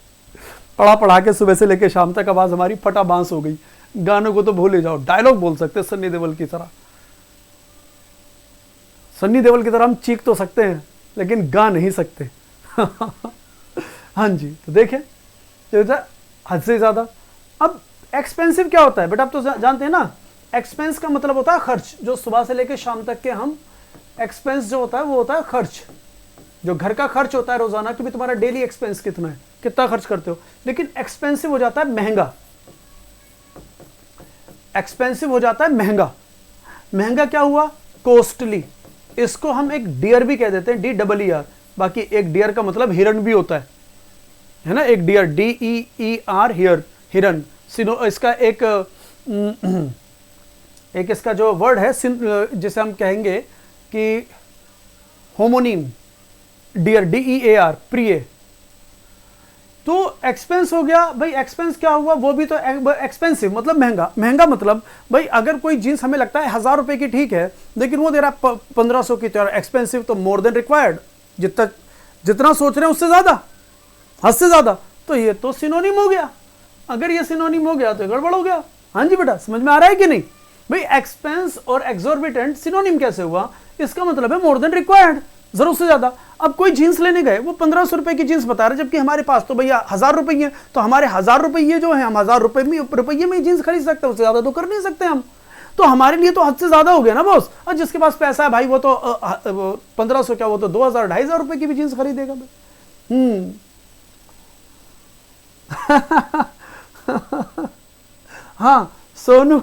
पढ़ा पढ़ा के सुबह से लेकर शाम तक आवाज हमारी फटा बांस हो गई. गानों को तो भूल ही जाओ, डायलॉग बोल सकते हैं सन्नी देओल की तरह. सन्नी देओल की तरह हम चीख तो सकते हैं लेकिन गा नहीं सकते. हाँ जी, तो देखें, हद से ज्यादा. अब एक्सपेंसिव क्या होता है बेटा, आप तो जानते हैं ना, एक्सपेंस का मतलब होता है खर्च. जो सुबह से लेकर शाम तक के हम एक्सपेंस जो होता है वो होता है खर्च. जो घर का खर्च होता है रोजाना, कि भी तुम्हारा डेली एक्सपेंस कितना है, कितना खर्च करते हो. लेकिन एक्सपेंसिव हो जाता है महंगा. एक्सपेंसिव हो जाता है महंगा. महंगा क्या हुआ, कॉस्टली. इसको हम एक डियर भी कह देते हैं, DEER. बाकी एक डियर का मतलब हिरण भी होता है ना, एक डियर, DEER, हिरण. इसका एक इसका जो वर्ड है जिसे हम कहेंगे कि होमोनिम, डियर, DEAR, प्रिय. तो एक्सपेंस हो गया भाई. एक्सपेंस क्या हुआ, वो भी तो एक्सपेंसिव मतलब महंगा. महंगा मतलब भाई अगर कोई जीन्स हमें लगता है 1000 रुपए की ठीक है, लेकिन वो दे रहा 1500 की, तो एक्सपेंसिव तो मोर देन रिक्वायर्ड. जितना सोच रहे हैं उससे ज्यादा, हद से ज्यादा. तो ये तो सिनोनिम हो गया. अगर ये सिनोनिम हो गया तो गड़बड़ हो गया. हाँ जी बेटा, समझ में आ रहा है कि नहीं भाई. एक्सपेंस और एक्सोर्बिटेंट सिनोनिम कैसे हुआ, इसका मतलब है मोर देन रिक्वायर्ड, जरूरत से ज्यादा. अब कोई जीन्स लेने गए, वो 1500 रुपए की जीन्स बता रहे, जबकि हमारे पास तो भैया 1000 रुपये, तो हमारे 1000 रुपये जो है, हम 1000 रुपये में जीन्स खरीद सकते हैं, उससे ज्यादा तो कर नहीं सकते हम. तो हमारे लिए तो हद से ज्यादा हो गया ना बॉस. और जिसके पास पैसा है भाई, वो तो 1500 क्या, वो तो 2000 2500 रुपए की भी जीन्स खरीदेगा भाई. हाँ, सोनू,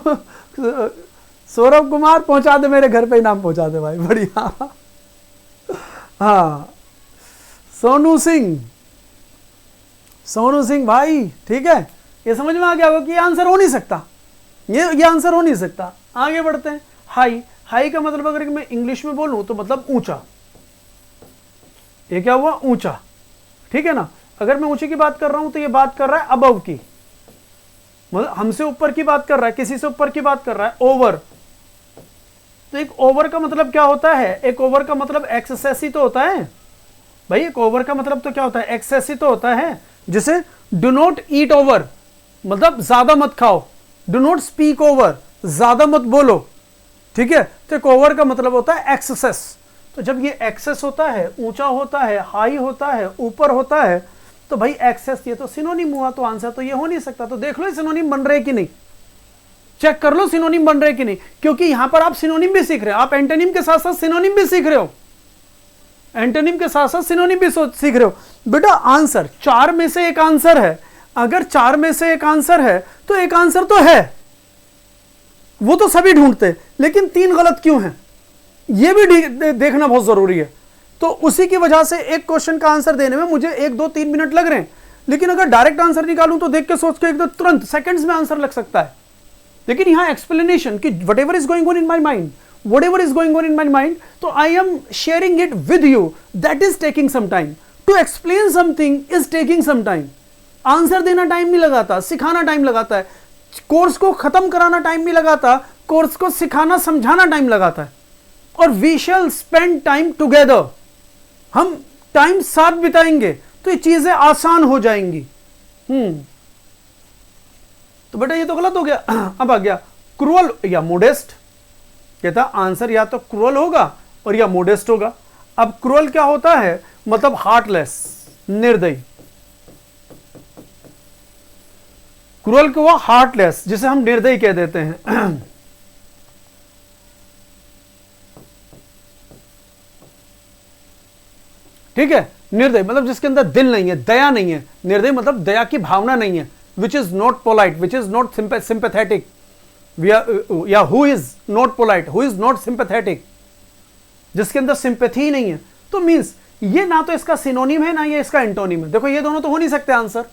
सौरभ कुमार पहुंचा दे मेरे घर पे ही, नाम पहुंचा दे भाई, बढ़िया. हाँ, सोनू सिंह भाई, ठीक है. ये समझ में आ गया होगा कि ये आंसर हो नहीं सकता, ये आंसर हो नहीं सकता. आगे बढ़ते हैं. हाई का मतलब अगर मैं इंग्लिश में बोलूं तो मतलब ऊंचा. ये क्या हुआ, ऊंचा, ठीक है ना. अगर मैं ऊंचे की बात कर रहा हूं तो ये बात कर रहा है अबव की, मतलब हमसे ऊपर की बात कर रहा है, किसी से ऊपर की बात कर रहा है. ओवर, तो एक ओवर का मतलब क्या होता है, एक ओवर का मतलब एक्सेस ही तो होता है भाई. एक ओवर का मतलब तो क्या होता है, एक्सेस ही तो होता है. जैसे डू नॉट ईट ओवर, मतलब ज्यादा मत खाओ. डू नॉट स्पीक ओवर, ज्यादा मत बोलो, ठीक है. तो एक ओवर का मतलब होता है एक्सेस. तो जब ये एक्सेस होता है, ऊंचा होता है, हाई होता है, ऊपर होता है, तो भाई एक्सेस, ये तो सिनोनिम हुआ. तो आंसर तो ये हो नहीं सकता. तो देख लो सिनोनिम बन रहे कि नहीं, चेक कर लो सिनोनिम बन रहे कि नहीं, क्योंकि यहां पर आप सिनोनिम भी सीख रहे हो, आप एंटोनिम के साथ साथ सिनोनिम भी सीख रहे हो. एंटोनिम के साथ साथ सिनोनिम भी सीख रहे हो. बेटा आंसर 4 में से एक आंसर है. अगर 4 में से एक आंसर है तो एक आंसर तो है. वो तो सभी ढूंढते हैं, लेकिन 3 गलत क्यों हैं, ये भी देखना बहुत जरूरी है। तो उसी की वजह से एक क्वेश्चन का आंसर देने में मुझे 1 2 3 मिनट लग रहे हैं, लेकिन अगर डायरेक्ट आंसर निकालूं तो देख के सोच के एकदम तुरंत सेकंड्स में आंसर लग सकता है। लेकिन यहां एक्सप्लेनेशन कि whatever is going on in my mind, whatever is going on in my mind, तो I am sharing it with you, that is taking some time. To explain something is taking some time. Answer देना टाइम नहीं लगाता, सिखाना टाइम लगाता है। कोर्स को खत्म कराना टाइम नहीं लगाता, कोर्स को सिखाना समझाना टाइम लगाता है। और we shall spend time together, हम टाइम साथ बिताएंगे तो ये चीजें आसान हो जाएंगी। तो बेटा ये तो गलत हो गया। अब आ गया क्रूअल या मोडेस्ट। कहता आंसर या तो क्रूअल होगा और या मोडेस्ट होगा। अब क्रूअल क्या होता है, मतलब हार्टलेस, निर्दयी। क्रूअल को वो हार्टलेस, जिसे हम निर्दयी कह देते हैं। ठीक है, निर्दयी मतलब जिसके अंदर दिल नहीं है, दया नहीं है। निर्दयी मतलब दया की भावना नहीं है, which is not polite, which is not sympathetic, या who is not polite, who is not sympathetic, जिसके अंदर सिंपैथी नहीं है। तो मींस ये ना तो इसका सिनोनिम है ना ये इसका एंटोनिम है। देखो ये दोनों तो हो नहीं सकते आंसर,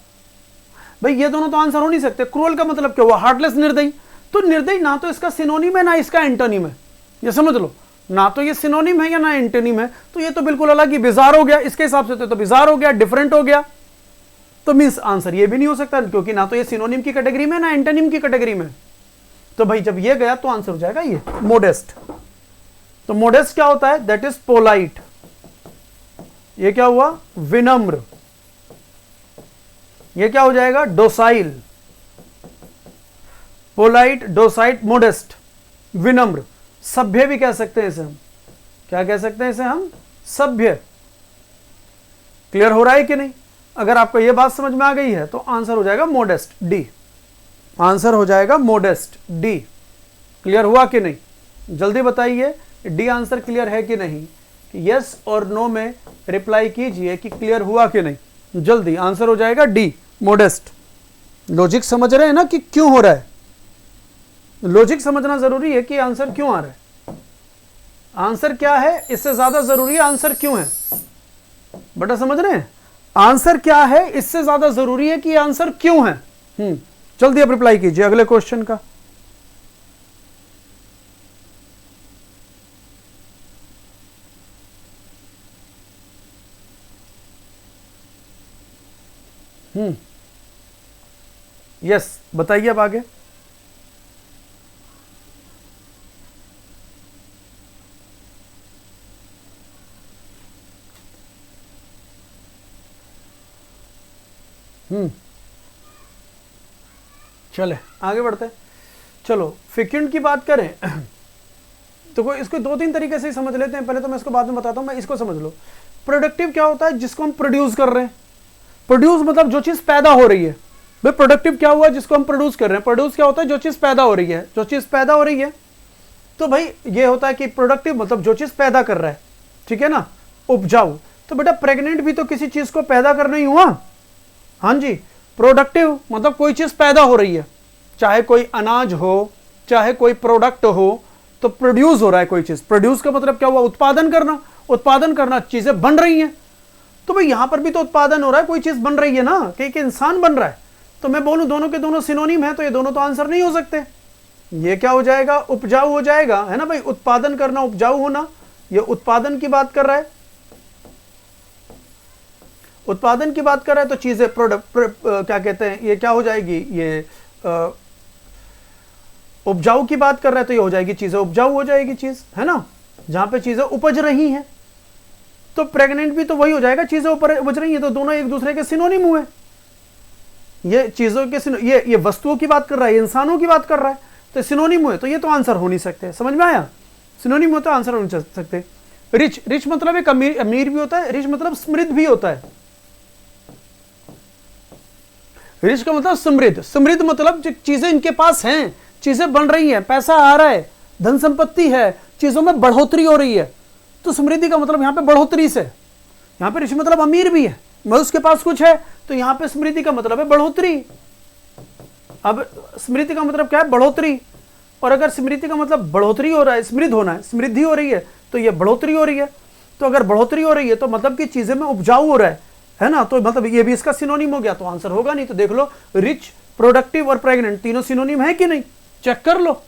भाई ये दोनों तो आंसर हो नहीं सकते। क्रूअल का मतलब क्या हुआ, हार्टलेस, निर्दयी। तो निर्दयी ना तो इसका सिनोनिम है ना इसका एंटोनिम है, ये समझ लो। ना तो ये सिनोनिम है या ना एंटोनिम है, तो ये तो बिल्कुल अलग ही बिजार हो गया। इसके हिसाब से तो बिजार हो गया, डिफरेंट हो गया। तो मींस आंसर ये भी नहीं हो सकता, क्योंकि ना तो ये सिनोनिम की कैटेगरी में ना एंटोनिम की कैटेगरी में। तो भाई जब ये गया तो आंसर हो जाएगा ये मोडेस्ट। तो मोडेस्ट क्या होता है, दैट इज पोलाइट। ये क्या हुआ, विनम्र। ये क्या हो जाएगा, डोसाइल। पोलाइट, डोसाइल, मोडेस्ट, विनम्र। सभ्य भी कह सकते हैं इसे हम, क्या कह सकते हैं इसे हम, सभ्य। क्लियर हो रहा है कि नहीं? अगर आपको यह बात समझ में आ गई है तो आंसर हो जाएगा मोडेस्ट, डी। आंसर हो जाएगा मोडेस्ट, डी। क्लियर हुआ कि नहीं? जल्दी बताइए डी आंसर क्लियर है कि नहीं। यस और नो में रिप्लाई कीजिए कि क्लियर हुआ कि नहीं। जल्दी आंसर हो जाएगा डी, मोडेस्ट। लॉजिक समझ रहे हैं ना कि क्यों हो रहा है? लॉजिक समझना जरूरी है कि आंसर क्यों आ रहा है। आंसर क्या है इससे ज्यादा जरूरी है आंसर क्यों है। बेटा समझ रहे हैं, आंसर क्या है इससे ज्यादा जरूरी है कि आंसर क्यों है। जल्दी आप रिप्लाई कीजिए अगले क्वेश्चन का। यस बताइए अब आगे। चले आगे बढ़ते हैं। चलो फेक्यूंड की बात करें तो इसको 2-3 तरीके से ही समझ लेते हैं। पहले तो मैं इसको बाद में बताता हूं, मैं इसको समझ लो। प्रोडक्टिव क्या होता है, जिसको हम प्रोड्यूस कर रहे हैं। प्रोड्यूस मतलब जो चीज पैदा हो रही है। भाई प्रोडक्टिव क्या हुआ, जिसको हम प्रोड्यूस कर रहे हैं। प्रोड्यूस क्या होता है, जो चीज पैदा हो रही है, जो चीज पैदा हो रही है। तो भाई ये होता है कि प्रोडक्टिव मतलब जो चीज पैदा कर रहा है, ठीक है ना, उपजाऊ। तो बेटा प्रेग्नेंट भी तो किसी चीज को पैदा करना ही हुआ। हाँ जी, प्रोडक्टिव मतलब कोई चीज पैदा हो रही है, चाहे कोई अनाज हो, चाहे कोई प्रोडक्ट हो, तो प्रोड्यूस हो रहा है कोई चीज। प्रोड्यूस का मतलब क्या हुआ, उत्पादन करना। उत्पादन करना, चीजें बन रही हैं। तो भाई यहां पर भी तो उत्पादन हो रहा है, कोई चीज बन रही है ना, कि एक इंसान बन रहा है। तो मैं बोलूं दोनों के दोनों सिनोनिम है, तो ये दोनों तो आंसर नहीं हो सकते। ये क्या हो जाएगा, उपजाऊ हो जाएगा, है ना भाई। उत्पादन करना, उपजाऊ होना, ये उत्पादन की बात कर रहा है। उत्पादन की बात कर रहा है तो चीजें प्रोडक्ट क्या कहते हैं, ये क्या हो जाएगी, ये उपजाऊ की बात कर रहा है तो ये हो जाएगी चीजें उपजाऊ हो जाएगी चीज, है ना, जहां पे चीजें उपज रही हैं। तो प्रेग्नेंट भी तो वही हो जाएगा, चीजें उपज रही हैं। तो दोनों एक दूसरे के सिनोनिम हुए। ये चीजों के ये वस्तुओं की बात कर रहा है, इंसानों की बात कर रहा है, तो सिनोनिम हुए। तो ये तो आंसर हो नहीं सकते। समझ में आया? सिनोनिम हो तो आंसर हो नहीं सकते। रिच, रिच मतलब एक अमीर भी होता है, रिच मतलब समृद्ध भी होता है। रिच का मतलब समृद्ध, समृद्ध मतलब चीजें इनके पास हैं, चीजें बन रही हैं, पैसा आ रहा है, धन संपत्ति है, चीजों में बढ़ोतरी हो रही है। तो समृद्धि का मतलब यहां पे बढ़ोतरी से। यहां पे रिच मतलब अमीर भी है, मतलब उसके पास कुछ है, तो यहां पे समृद्धि का मतलब है बढ़ोतरी। अब समृद्धि का मतलब क्या है, बढ़ोतरी। और अगर स्मृति का मतलब बढ़ोतरी हो रहा है, समृद्ध होना है, समृद्धि हो रही है, तो ये बढ़ोतरी हो रही है। तो अगर बढ़ोतरी हो रही है तो मतलब कि चीजें में उपजाऊ हो रहा है ना, तो मतलब ये भी इसका सिनोनिम हो गया, तो आंसर होगा नहीं। तो देख लो, रिच, प्रोडक्टिव और प्रेग्नेंट तीनों सिनोनिम है कि नहीं, चेक कर लो।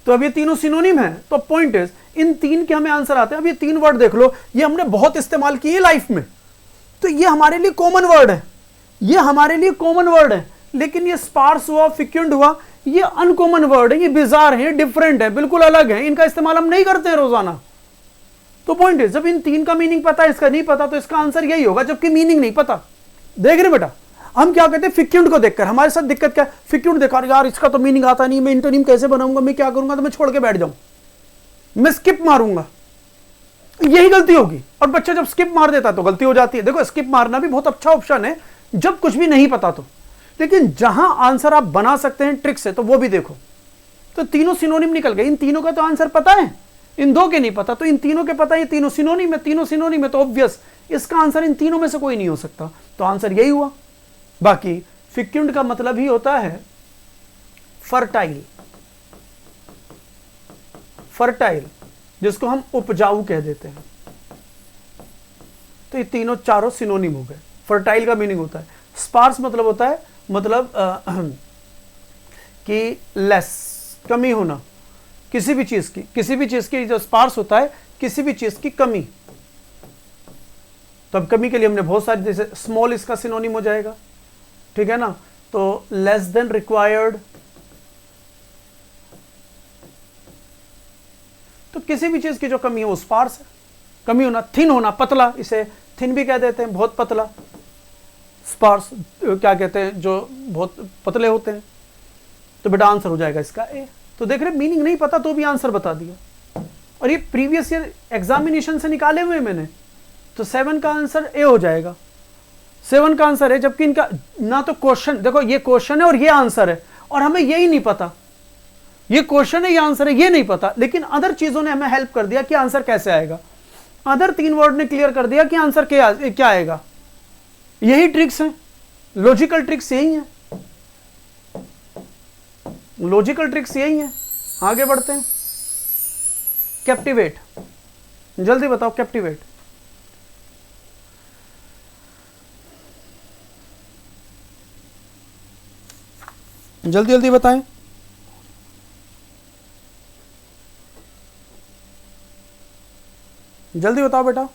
तो अब ये तीनों सिनोनिम है, तो पॉइंट इज इन तीन के हमें आंसर आते हैं। अब ये तीन वर्ड देख लो, ये हमने बहुत इस्तेमाल किए लाइफ में, तो ये हमारे लिए कॉमन वर्ड है, ये हमारे लिए कॉमन वर्ड है। लेकिन ये स्पार्स हुआ, फिक्यूंट हुआ, ये अनकॉमन वर्ड है, ये बिजार है, डिफरेंट है, बिल्कुल अलग है, इनका इस्तेमाल हम नहीं करते हैं रोजाना। तो पॉइंट इज जब इन तीन का मीनिंग पता है, इसका नहीं पता, तो इसका आंसर यही होगा, जबकि मीनिंग नहीं पता। देख रहे बेटा, हम क्या कहते हैं, फिक्यूंट को देखकर हमारे साथ दिक्कत क्या है, फिक्यूंट देखा यार इसका तो मीनिंग आता नहीं, मैं इंटोनिम कैसे बनाऊंगा, मैं क्या करूंगा, तो मैं छोड़ के बैठ जाऊं, मैं स्किप मारूंगा, यही गलती होगी। और बच्चा जब स्किप मार देता है तो गलती हो जाती है। देखो, स्किप मारना भी बहुत अच्छा ऑप्शन है जब कुछ भी नहीं पता तो, लेकिन जहां आंसर आप बना सकते हैं ट्रिक से, तो वो भी देखो। तो तीनों सिनोनिम निकल गए, इन तीनों का तो आंसर पता है, इन दो के नहीं पता, तो इन तीनों के पता है, ये तीनों सिनोनिम है, तीनों सिनोनिम है, तो ऑब्वियस इसका आंसर इन तीनों में से कोई नहीं हो सकता, तो आंसर यही हुआ। बाकी फिक्यूंट का मतलब ही होता है फर्टाइल, फर्टाइल जिसको हम उपजाऊ कह देते हैं। तो ये तीनों चारों सिनोनिम हो गए। फर्टाइल का मीनिंग होता है, स्पार्स मतलब होता है मतलब कि लेस, कमी होना, किसी भी चीज की, किसी भी चीज की जो स्पार्स होता है, किसी भी चीज की कमी। तो अब कमी के लिए हमने बहुत सारी, जैसे स्मॉल इसका सिनोनिम हो जाएगा, ठीक है ना, तो लेस देन रिक्वायर्ड। तो किसी भी चीज की जो कमी है वो स्पार्स है, कमी होना। थिन होना, पतला, इसे थिन भी कह देते हैं, बहुत पतला, स्पार्स क्या कहते हैं, जो बहुत पतले होते हैं। तो बेटा आंसर हो जाएगा इसका ए। तो देख रहे, मीनिंग नहीं पता तो भी आंसर बता दिया, और ये प्रीवियस ईयर एग्जामिनेशन से निकाले हुए मैंने, तो 7 का आंसर ए हो जाएगा, 7 का आंसर है। जबकि इनका ना तो क्वेश्चन, देखो ये क्वेश्चन है और ये आंसर है, और हमें यही नहीं पता, ये क्वेश्चन है, ये आंसर है, ये नहीं पता, लेकिन अदर चीजों ने हमें हेल्प कर दिया कि आंसर कैसे आएगा। अदर 3 वर्ड ने क्लियर कर दिया कि आंसर क्या आएगा। यही ट्रिक्स हैं, लॉजिकल ट्रिक्स यही हैं, लॉजिकल ट्रिक्स यही हैं। आगे बढ़ते हैं। कैप्टिवेट, जल्दी बताओ कैप्टिवेट। जल्दी जल्दी बताएं। जल्दी बताओ बेटा।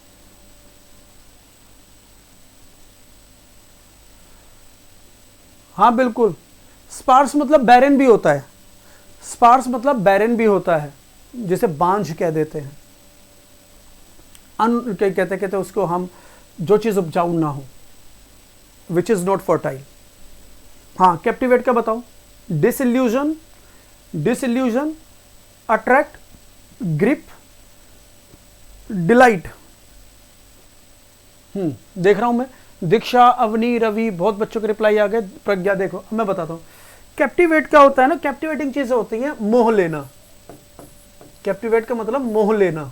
हाँ बिल्कुल, स्पार्स मतलब बैरन भी होता है, स्पार्स मतलब बैरन भी होता है, जिसे बांझ कह देते हैं, कहते उसको हम, जो चीज उपजाऊ ना हो, विच इज नॉट फर्टाइल। हाँ, कैप्टिवेट का बताओ। Disillusion, disillusion, attract, grip, delight. देख रहा हूं मैं, दीक्षा, अवनी, रवि, बहुत बच्चों के रिप्लाई आ गए। प्रज्ञा, देखो मैं बताता हूं कैप्टिवेट क्या होता है ना। कैप्टिवेटिंग चीजें होती हैं मोह लेना, कैप्टिवेट का मतलब मोह लेना,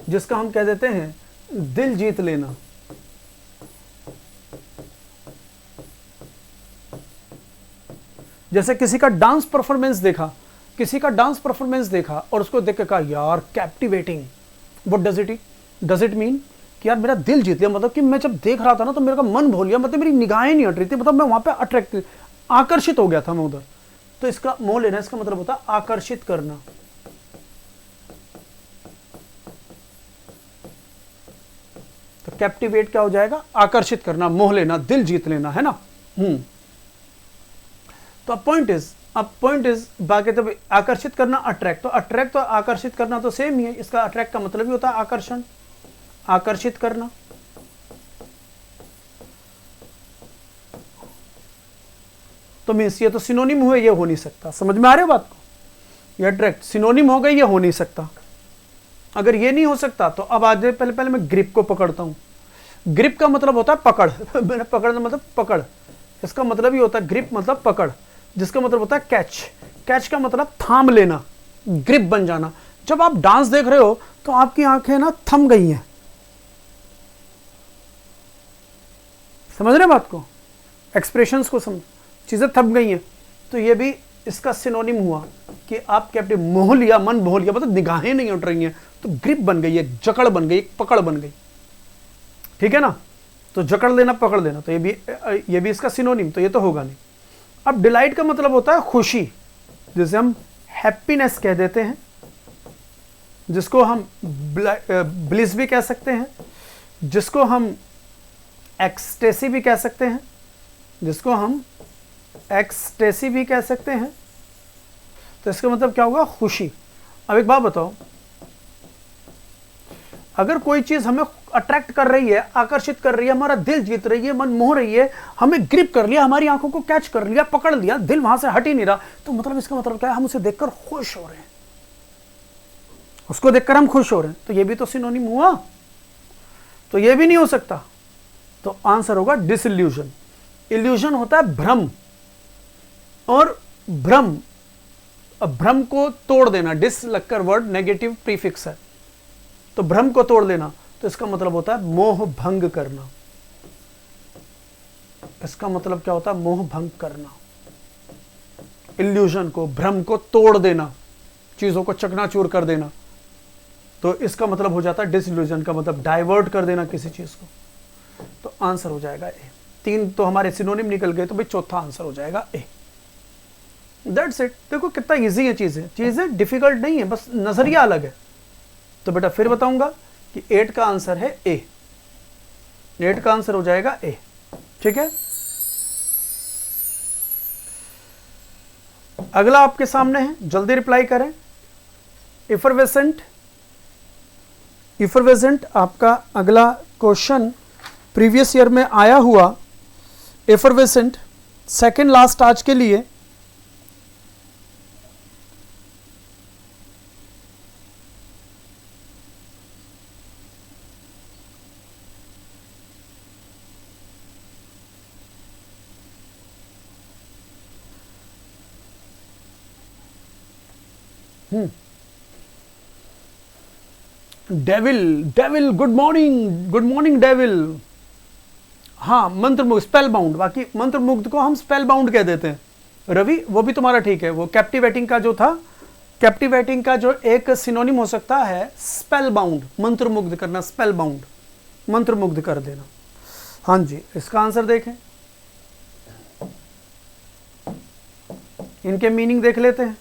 जिसका हम कह देते हैं दिल जीत लेना। जैसे किसी का डांस परफॉर्मेंस देखा, किसी का डांस परफॉर्मेंस देखा और उसको देख के कहा यार captivating, what does it mean कि यार मेरा दिल जीत लिया, मतलब कि मैं जब देख रहा था ना तो मेरा मन भूल गया, मतलब मेरी निगाहें नहीं हट रही थी, मतलब मैं वहां पे अट्रैक्ट, आकर्षित हो गया था मैं उधर। तो इसका मोह लेना, इसका मतलब होता है आकर्षित करना। तो कैप्टिवेट क्या हो जाएगा, आकर्षित करना, मोह लेना, दिल जीत लेना, है ना। तो अब पॉइंट इज बाकी, तो आकर्षित करना, अट्रैक्ट, तो अट्रैक्ट तो आकर्षित करना तो सेम ही है। इसका अट्रैक्ट का मतलब ही होता है आकर्षण, आकर्षित करना। तो मीन्स ये तो सिनोनिम हुए, ये हो नहीं सकता। समझ में आ रही है बात को, ये अट्रैक्ट सिनोनिम हो गई, ये हो नहीं सकता। अगर ये नहीं हो सकता तो अब आज पहले मैं ग्रिप को पकड़ता हूं। ग्रिप का मतलब होता है पकड़ मैंने पकड़ना मतलब पकड़, इसका मतलब ही होता है ग्रिप मतलब पकड़, जिसका मतलब होता है कैच। कैच का मतलब थाम लेना, ग्रिप बन जाना। जब आप डांस देख रहे हो तो आपकी आंखें ना थम गई हैं, समझ रहे बात को, एक्सप्रेशंस को समझ, चीजें थम गई हैं, तो ये भी इसका सिनोनिम हुआ कि आप कैप्टिव, मोह लिया, मन मोह लिया, मतलब निगाहें नहीं उठ रही हैं, तो ग्रिप बन गई, एक जकड़ बन गई, एक पकड़ बन गई, ठीक है ना। तो जकड़ लेना, पकड़ लेना, तो ये भी इसका सिनोनिम, तो ये तो होगा नहीं। अब डिलाइट का मतलब होता है खुशी, जिसे हम हैप्पीनेस कह देते हैं, जिसको हम ब्लिस भी कह सकते हैं, जिसको हम एक्सटेसी भी कह सकते हैं, जिसको हम एक्सटेसी भी कह सकते हैं। तो इसका मतलब क्या होगा? खुशी। अब एक बात बताओ, अगर कोई चीज हमें अट्रैक्ट कर रही है, आकर्षित कर रही है, हमारा दिल जीत रही है, मन मोह रही है, हमें ग्रिप कर लिया, हमारी आंखों को कैच कर लिया, पकड़ लिया, दिल वहां से हट ही नहीं रहा, तो मतलब इसका मतलब क्या है? हम उसे देखकर खुश हो रहे हैं, उसको देखकर हम खुश हो रहे हैं, तो ये भी तो सिनोनिम हुआ, तो ये भी नहीं हो सकता। तो आंसर होगा डिसइल्यूजन। इल्यूजन होता है भ्रम, और भ्रम को तोड़ देना, डिस लगकर वर्ड नेगेटिव प्रीफिक्स है, तो भ्रम को तोड़ देना, तो इसका मतलब होता है मोह भंग करना। इसका मतलब क्या होता है? मोह भंग करना। इल्यूजन को, भ्रम को तोड़ देना, चीजों को चकनाचूर कर देना, तो इसका मतलब हो जाता है डिसइल्यूजन का मतलब डाइवर्ट कर देना किसी चीज को। तो आंसर हो जाएगा ए। 3 तो हमारे सिनोनिम निकल गए, तो भाई चौथा आंसर हो जाएगा ए। That's it. देखो कितना इजी है चीजें डिफिकल्ट नहीं है, बस नजरिया अलग है। तो बेटा फिर बताऊंगा कि 8 का आंसर है ए। 8 का आंसर हो जाएगा ए, ठीक है। अगला आपके सामने है, जल्दी रिप्लाई करें। इफरवेसेंट आपका अगला क्वेश्चन प्रीवियस ईयर में आया हुआ एफरवेसेंट, सेकेंड लास्ट आज के लिए। Devil good morning devil. हाँ, मंत्रमुग्ध, स्पेल बाउंड, बाकी मंत्रमुग्ध को हम स्पेल बाउंड कह देते हैं। रवि वो भी तुम्हारा ठीक है, वो कैप्टिवेटिंग का जो था, कैप्टिवेटिंग का जो एक सिनोनिम हो सकता है स्पेल बाउंड, मंत्रमुग्ध करना, स्पेल बाउंड, मंत्रमुग्ध कर देना। हाँ जी, इसका आंसर देखें, इनके मीनिंग देख लेते हैं।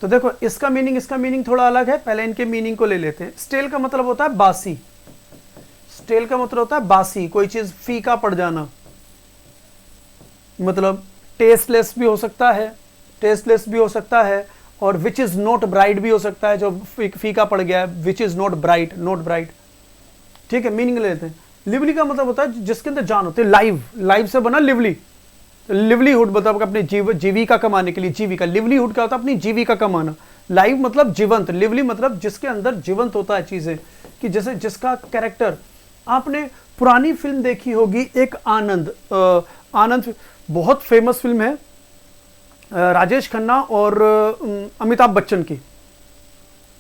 तो देखो इसका मीनिंग थोड़ा अलग है, पहले इनके मीनिंग को ले लेते हैं। स्टेल का मतलब होता है बासी, स्टेल का मतलब होता है बासी, कोई चीज फीका पड़ जाना, मतलब टेस्टलेस भी हो सकता है, और विच इज नॉट ब्राइट भी हो सकता है, जो फीका पड़ गया है, विच इज नॉट ब्राइट, ठीक है। मीनिंग ले लेते हैं। लिवली का मतलब होता है जिसके अंदर जान होती है, लाइव से बना लिवली, लिवलीहुड मतलब अपने जीविका कमाने के लिए, जीविका। लिवलीहुड क्या होता है? अपनी जीविका कमाना। लाइव मतलब जीवंत, लिवली मतलब जिसके अंदर जीवंत होता है चीजें, कि जैसे जिसका कैरेक्टर, आपने पुरानी फिल्म देखी होगी एक आनंद, बहुत फेमस फिल्म है, राजेश खन्ना और अमिताभ बच्चन की।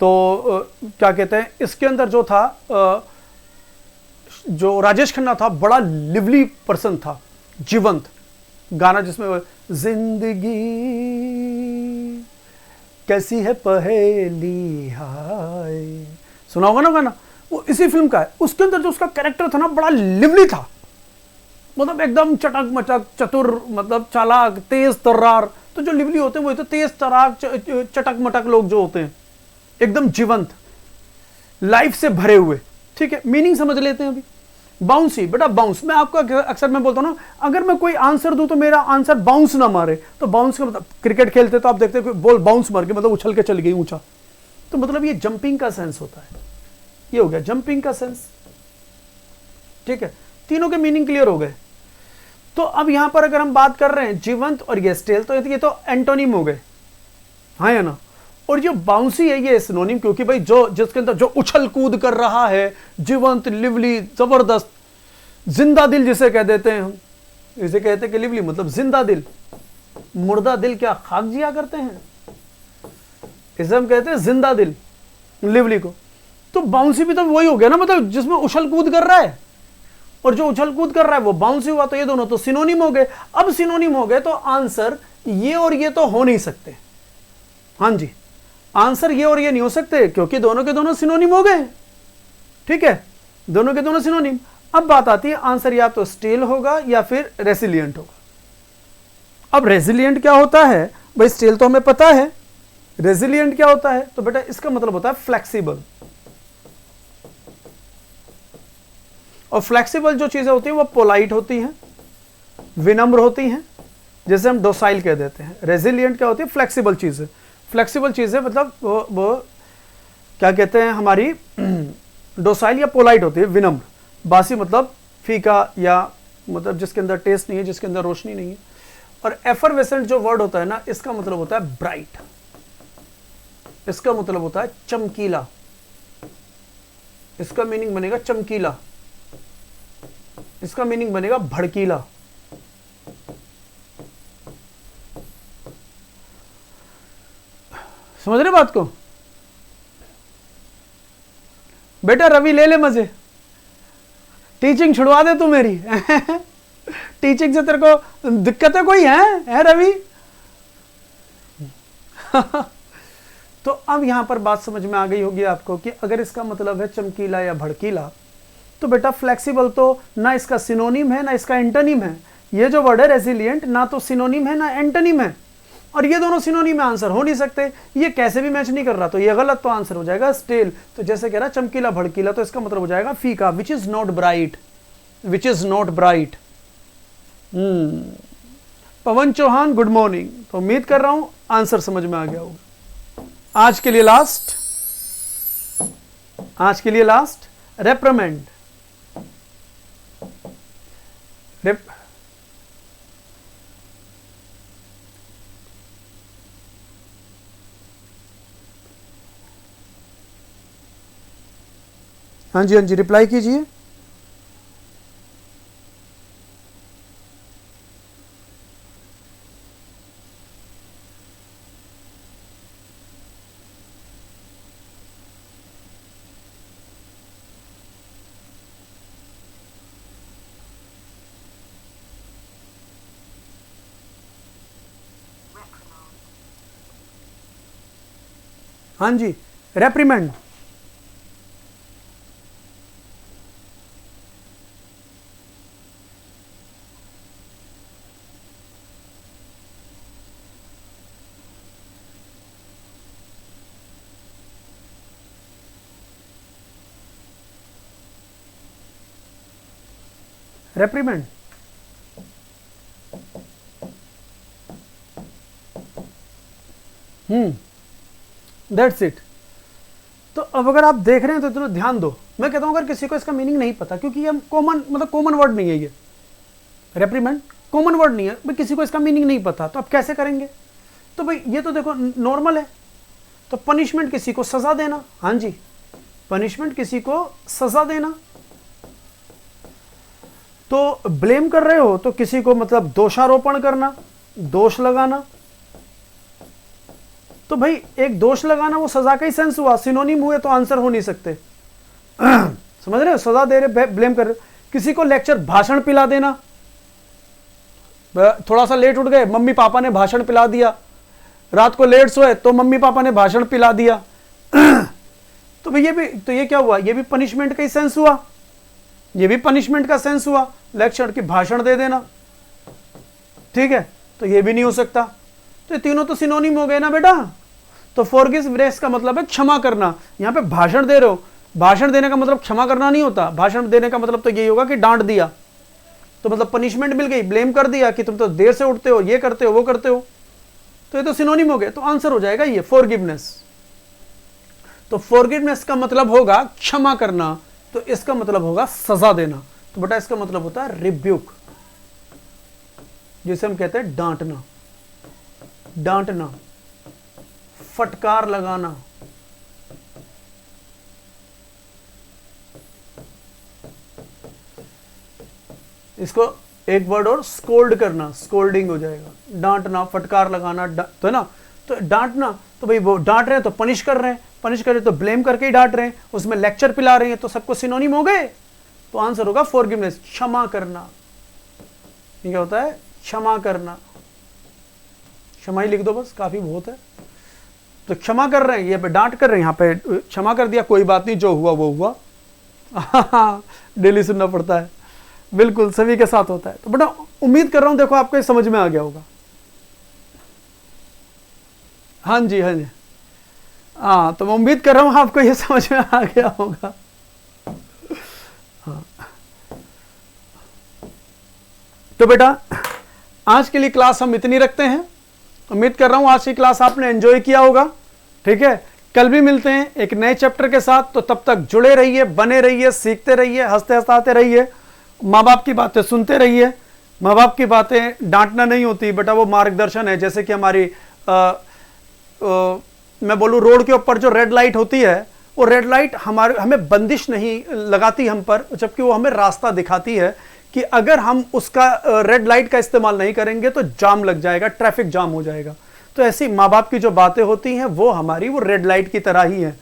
तो क्या कहते हैं, इसके अंदर जो था, जो राजेश खन्ना था, बड़ा लिवली पर्सन था, जीवंत। गाना जिसमें जिंदगी कैसी है पहेली हाय, सुना होगा ना गाना, वो इसी फिल्म का है। उसके अंदर जो उसका कैरेक्टर था ना, बड़ा लिवली था, मतलब एकदम चटक मचक, चतुर, मतलब चालाक, तेज तर्रार। तो जो लिवली होते हैं वो तो तेज तराक, चटक मटक लोग जो होते हैं, एकदम जीवंत, लाइफ से भरे हुए, ठीक है। मीनिंग समझ लेते हैं अभी। बाउंसी, बेटा बाउंस, मैं आपको अक्सर मैं बोलता हूं ना, अगर मैं कोई आंसर दूं तो मेरा आंसर बाउंस ना मारे, तो बाउंस का मतलब, क्रिकेट खेलते तो आप देखते हैं बॉल बाउंस मार के, मतलब उछल के चल गई ऊंचा, तो मतलब ये जंपिंग का सेंस होता है। ये हो गया जंपिंग का सेंस, ठीक है। तीनों के मीनिंग क्लियर हो गए। तो अब यहां पर अगर हम बात कर रहे हैं जीवंत और ये स्टेल, तो ये तो एंटोनिम हो गए, हाँ या ना। और जो बाउंसी है ये सिनोनिम, क्योंकि भाई जो जिसके अंदर जो उछल कूद कर रहा है, जीवंत, लिवली, जबरदस्त, जिंदा दिल जिसे कह देते हैं हम, इसे कहते हैं कि लिवली मतलब जिंदा दिल। मुर्दा दिल क्या खाक जिया करते हैं, इसे हम कहते हैं जिंदा दिल, लिवली को। तो बाउंसी भी तो वही हो गया ना, मतलब जिसमें उछल कूद कर रहा है, और जो उछल कूद कर रहा है वो बाउंस हुआ, तो ये दोनों तो सिनोनिम हो गए। अब सिनोनिम हो गए तो आंसर ये और ये तो हो नहीं सकते। हाँ जी, आंसर ये और ये नहीं हो सकते क्योंकि दोनों के दोनों सिनोनिम हो गए। ठीक है, दोनों के दोनों सिनोनिम। अब बात आती है आंसर या तो स्टील होगा या फिर रेसिलिएंट होगा। अब रेसिलिएंट क्या होता है भाई, स्टील तो हमें पता है, रेसिलिएंट क्या होता है, तो बेटा इसका मतलब होता है फ्लेक्सिबल। और फ्लेक्सिबल जो चीजें होती हैं वो पोलाइट होती हैं, विनम्र होती हैं, जैसे हम डोसाइल कह देते हैं। रेसिलिएंट क्या होती है, फ्लेक्सिबल चीजें। फ्लेक्सिबल चीजें मतलब वो क्या कहते हैं, हमारी डोसाइल या पोलाइट होती है, विनम्र। बासी मतलब फीका या मतलब जिसके अंदर टेस्ट नहीं है, जिसके अंदर रोशनी नहीं है। और एफरवेसेंट जो वर्ड होता है ना, इसका मतलब होता है ब्राइट, इसका मतलब होता है चमकीला, इसका मीनिंग बनेगा चमकीला, इसका मीनिंग बनेगा भड़कीला। समझ रहे बात को बेटा? रवि ले ले मजे, टीचिंग छुड़वा दे तू मेरी। टीचिंग से तेरे को दिक्कत है कोई है रवि? तो अब यहां पर बात समझ में आ गई होगी आपको कि अगर इसका मतलब है चमकीला या भड़कीला, तो बेटा फ्लेक्सिबल तो ना इसका सिनोनिम है ना इसका एंटोनिम है। ये जो वर्ड है रेसिलिएंट ना तो सिनोनिम है ना एंटोनिम है, और ये दोनों सिनोनिम में आंसर हो नहीं सकते। ये कैसे भी मैच नहीं कर रहा, तो ये गलत, तो आंसर हो जाएगा स्टेल। तो जैसे कह रहा चमकीला भड़कीला, तो इसका मतलब हो जाएगा फीका, which is not bright, which is not bright. Pawan Chauhan good morning. तो उम्मीद कर रहा हूं आंसर समझ में आ गया होगा। आज के लिए लास्ट, आज के लिए लास्ट रेप्रिमेंड। हाँ जी, हाँ जी, रिप्लाई कीजिए। हाँ जी, रेप्रिमेंड। रेप्रिमेंड दैट्स इट। तो अब अगर आप देख रहे हैं तो इतना ध्यान दो। मैं कहता हूं अगर किसी को इसका मीनिंग नहीं पता, क्योंकि ये कॉमन मतलब कॉमन वर्ड नहीं है, ये रेप्रिमेंड कॉमन वर्ड नहीं है भाई, किसी को इसका मीनिंग नहीं पता, तो आप कैसे करेंगे? तो भाई ये तो देखो नॉर्मल है। तो पनिशमेंट किसी को सजा देना, हाँ जी, पनिशमेंट किसी को सजा देना। तो ब्लेम कर रहे हो तो किसी को मतलब दोषारोपण करना, दोष लगाना। तो भाई एक दोष लगाना वो सजा का ही सेंस हुआ, सिनोनिम हुए तो आंसर हो नहीं सकते। समझ रहे हो? सजा दे रहे, ब्लेम कर रहे। किसी को लेक्चर भाषण पिला देना, थोड़ा सा लेट उठ गए, मम्मी पापा ने भाषण पिला दिया, रात को लेट सोए तो मम्मी पापा ने भाषण पिला दिया। तो भाई ये भी, तो ये क्या हुआ? ये भी पनिशमेंट का ही सेंस हुआ, ये भी पनिशमेंट का सेंस हुआ, लेक्चर की भाषण दे देना। ठीक है, तो ये भी नहीं हो सकता। तो ये तीनों तो सिनोनिम हो गए ना बेटा। तो फॉरगिवनेस का मतलब है क्षमा करना। यहां पे भाषण दे रहे हो, भाषण देने का मतलब क्षमा करना नहीं होता। भाषण देने का मतलब तो यही होगा कि डांट दिया, तो मतलब पनिशमेंट मिल गई, ब्लेम कर दिया कि तुम तो देर से उठते हो, ये करते हो, वो करते हो। तो ये तो सिनोनिम हो गए, तो आंसर हो जाएगा ये फॉरगिवनेस। तो फॉरगिवनेस का मतलब होगा क्षमा करना, तो इसका मतलब होगा सजा देना। तो बेटा इसका मतलब होता है रिब्यूक, जिसे हम कहते हैं डांटना, डांटना, फटकार लगाना। इसको एक वर्ड और स्कोल्ड करना, स्कोल्डिंग हो जाएगा। डांटना, फटकार लगाना, तो है ना। तो डांटना, तो भाई वो डांट रहे हैं तो पनिश कर रहे हैं, पनिश कर रहे हैं तो ब्लेम करके ही डांट रहे हैं, उसमें लेक्चर पिला रहे हैं, तो सबको सिनोनिम हो गए। तो आंसर होगा फॉरगिवनेस, क्षमा करना। ये क्या होता है? क्षमा करना। क्षमा ही लिख दो बस, काफी बहुत है। तो क्षमा कर रहे हैं, ये पे डांट कर रहे हैं, यहाँ पे क्षमा कर दिया, कोई बात नहीं, जो हुआ वो हुआ। डेली सुनना पड़ता है, बिल्कुल सभी के साथ होता है। तो बेटा उम्मीद कर रहा हूं देखो आपको ये समझ में आ गया होगा। हाँ जी, हाँ जी, हाँ, तो मैं उम्मीद कर रहा हूं आपको ये समझ में आ गया होगा। हाँ। तो बेटा आज के लिए क्लास हम इतनी रखते हैं। उम्मीद कर रहा हूं आज की क्लास आपने एंजॉय किया होगा। ठीक है, कल भी मिलते हैं एक नए चैप्टर के साथ। तो तब तक जुड़े रहिए, बने रहिए, सीखते रहिए, हंसते हंसाते रहिए, माँ बाप की बातें सुनते रहिए। माँ बाप की बातें डांटना नहीं होती बेटा, वो मार्गदर्शन है। जैसे कि हमारी मैं बोलूँ रोड के ऊपर जो रेड लाइट होती है, वो रेड लाइट हमें बंदिश नहीं लगाती हम पर, जबकि वो हमें रास्ता दिखाती है कि अगर हम उसका रेड लाइट का इस्तेमाल नहीं करेंगे तो जाम लग जाएगा, ट्रैफिक जाम हो जाएगा। तो ऐसी माँ बाप की जो बातें होती हैं वो हमारी वो रेड लाइट की तरह ही है,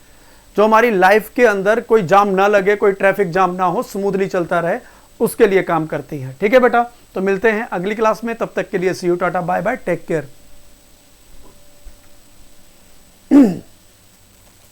जो हमारी लाइफ के अंदर कोई जाम ना लगे, कोई ट्रैफिक जाम ना हो, स्मूथली चलता रहे, उसके लिए काम करती है। ठीक है बेटा, तो मिलते हैं अगली क्लास में। तब तक के लिए see you, tata, bye bye, take care.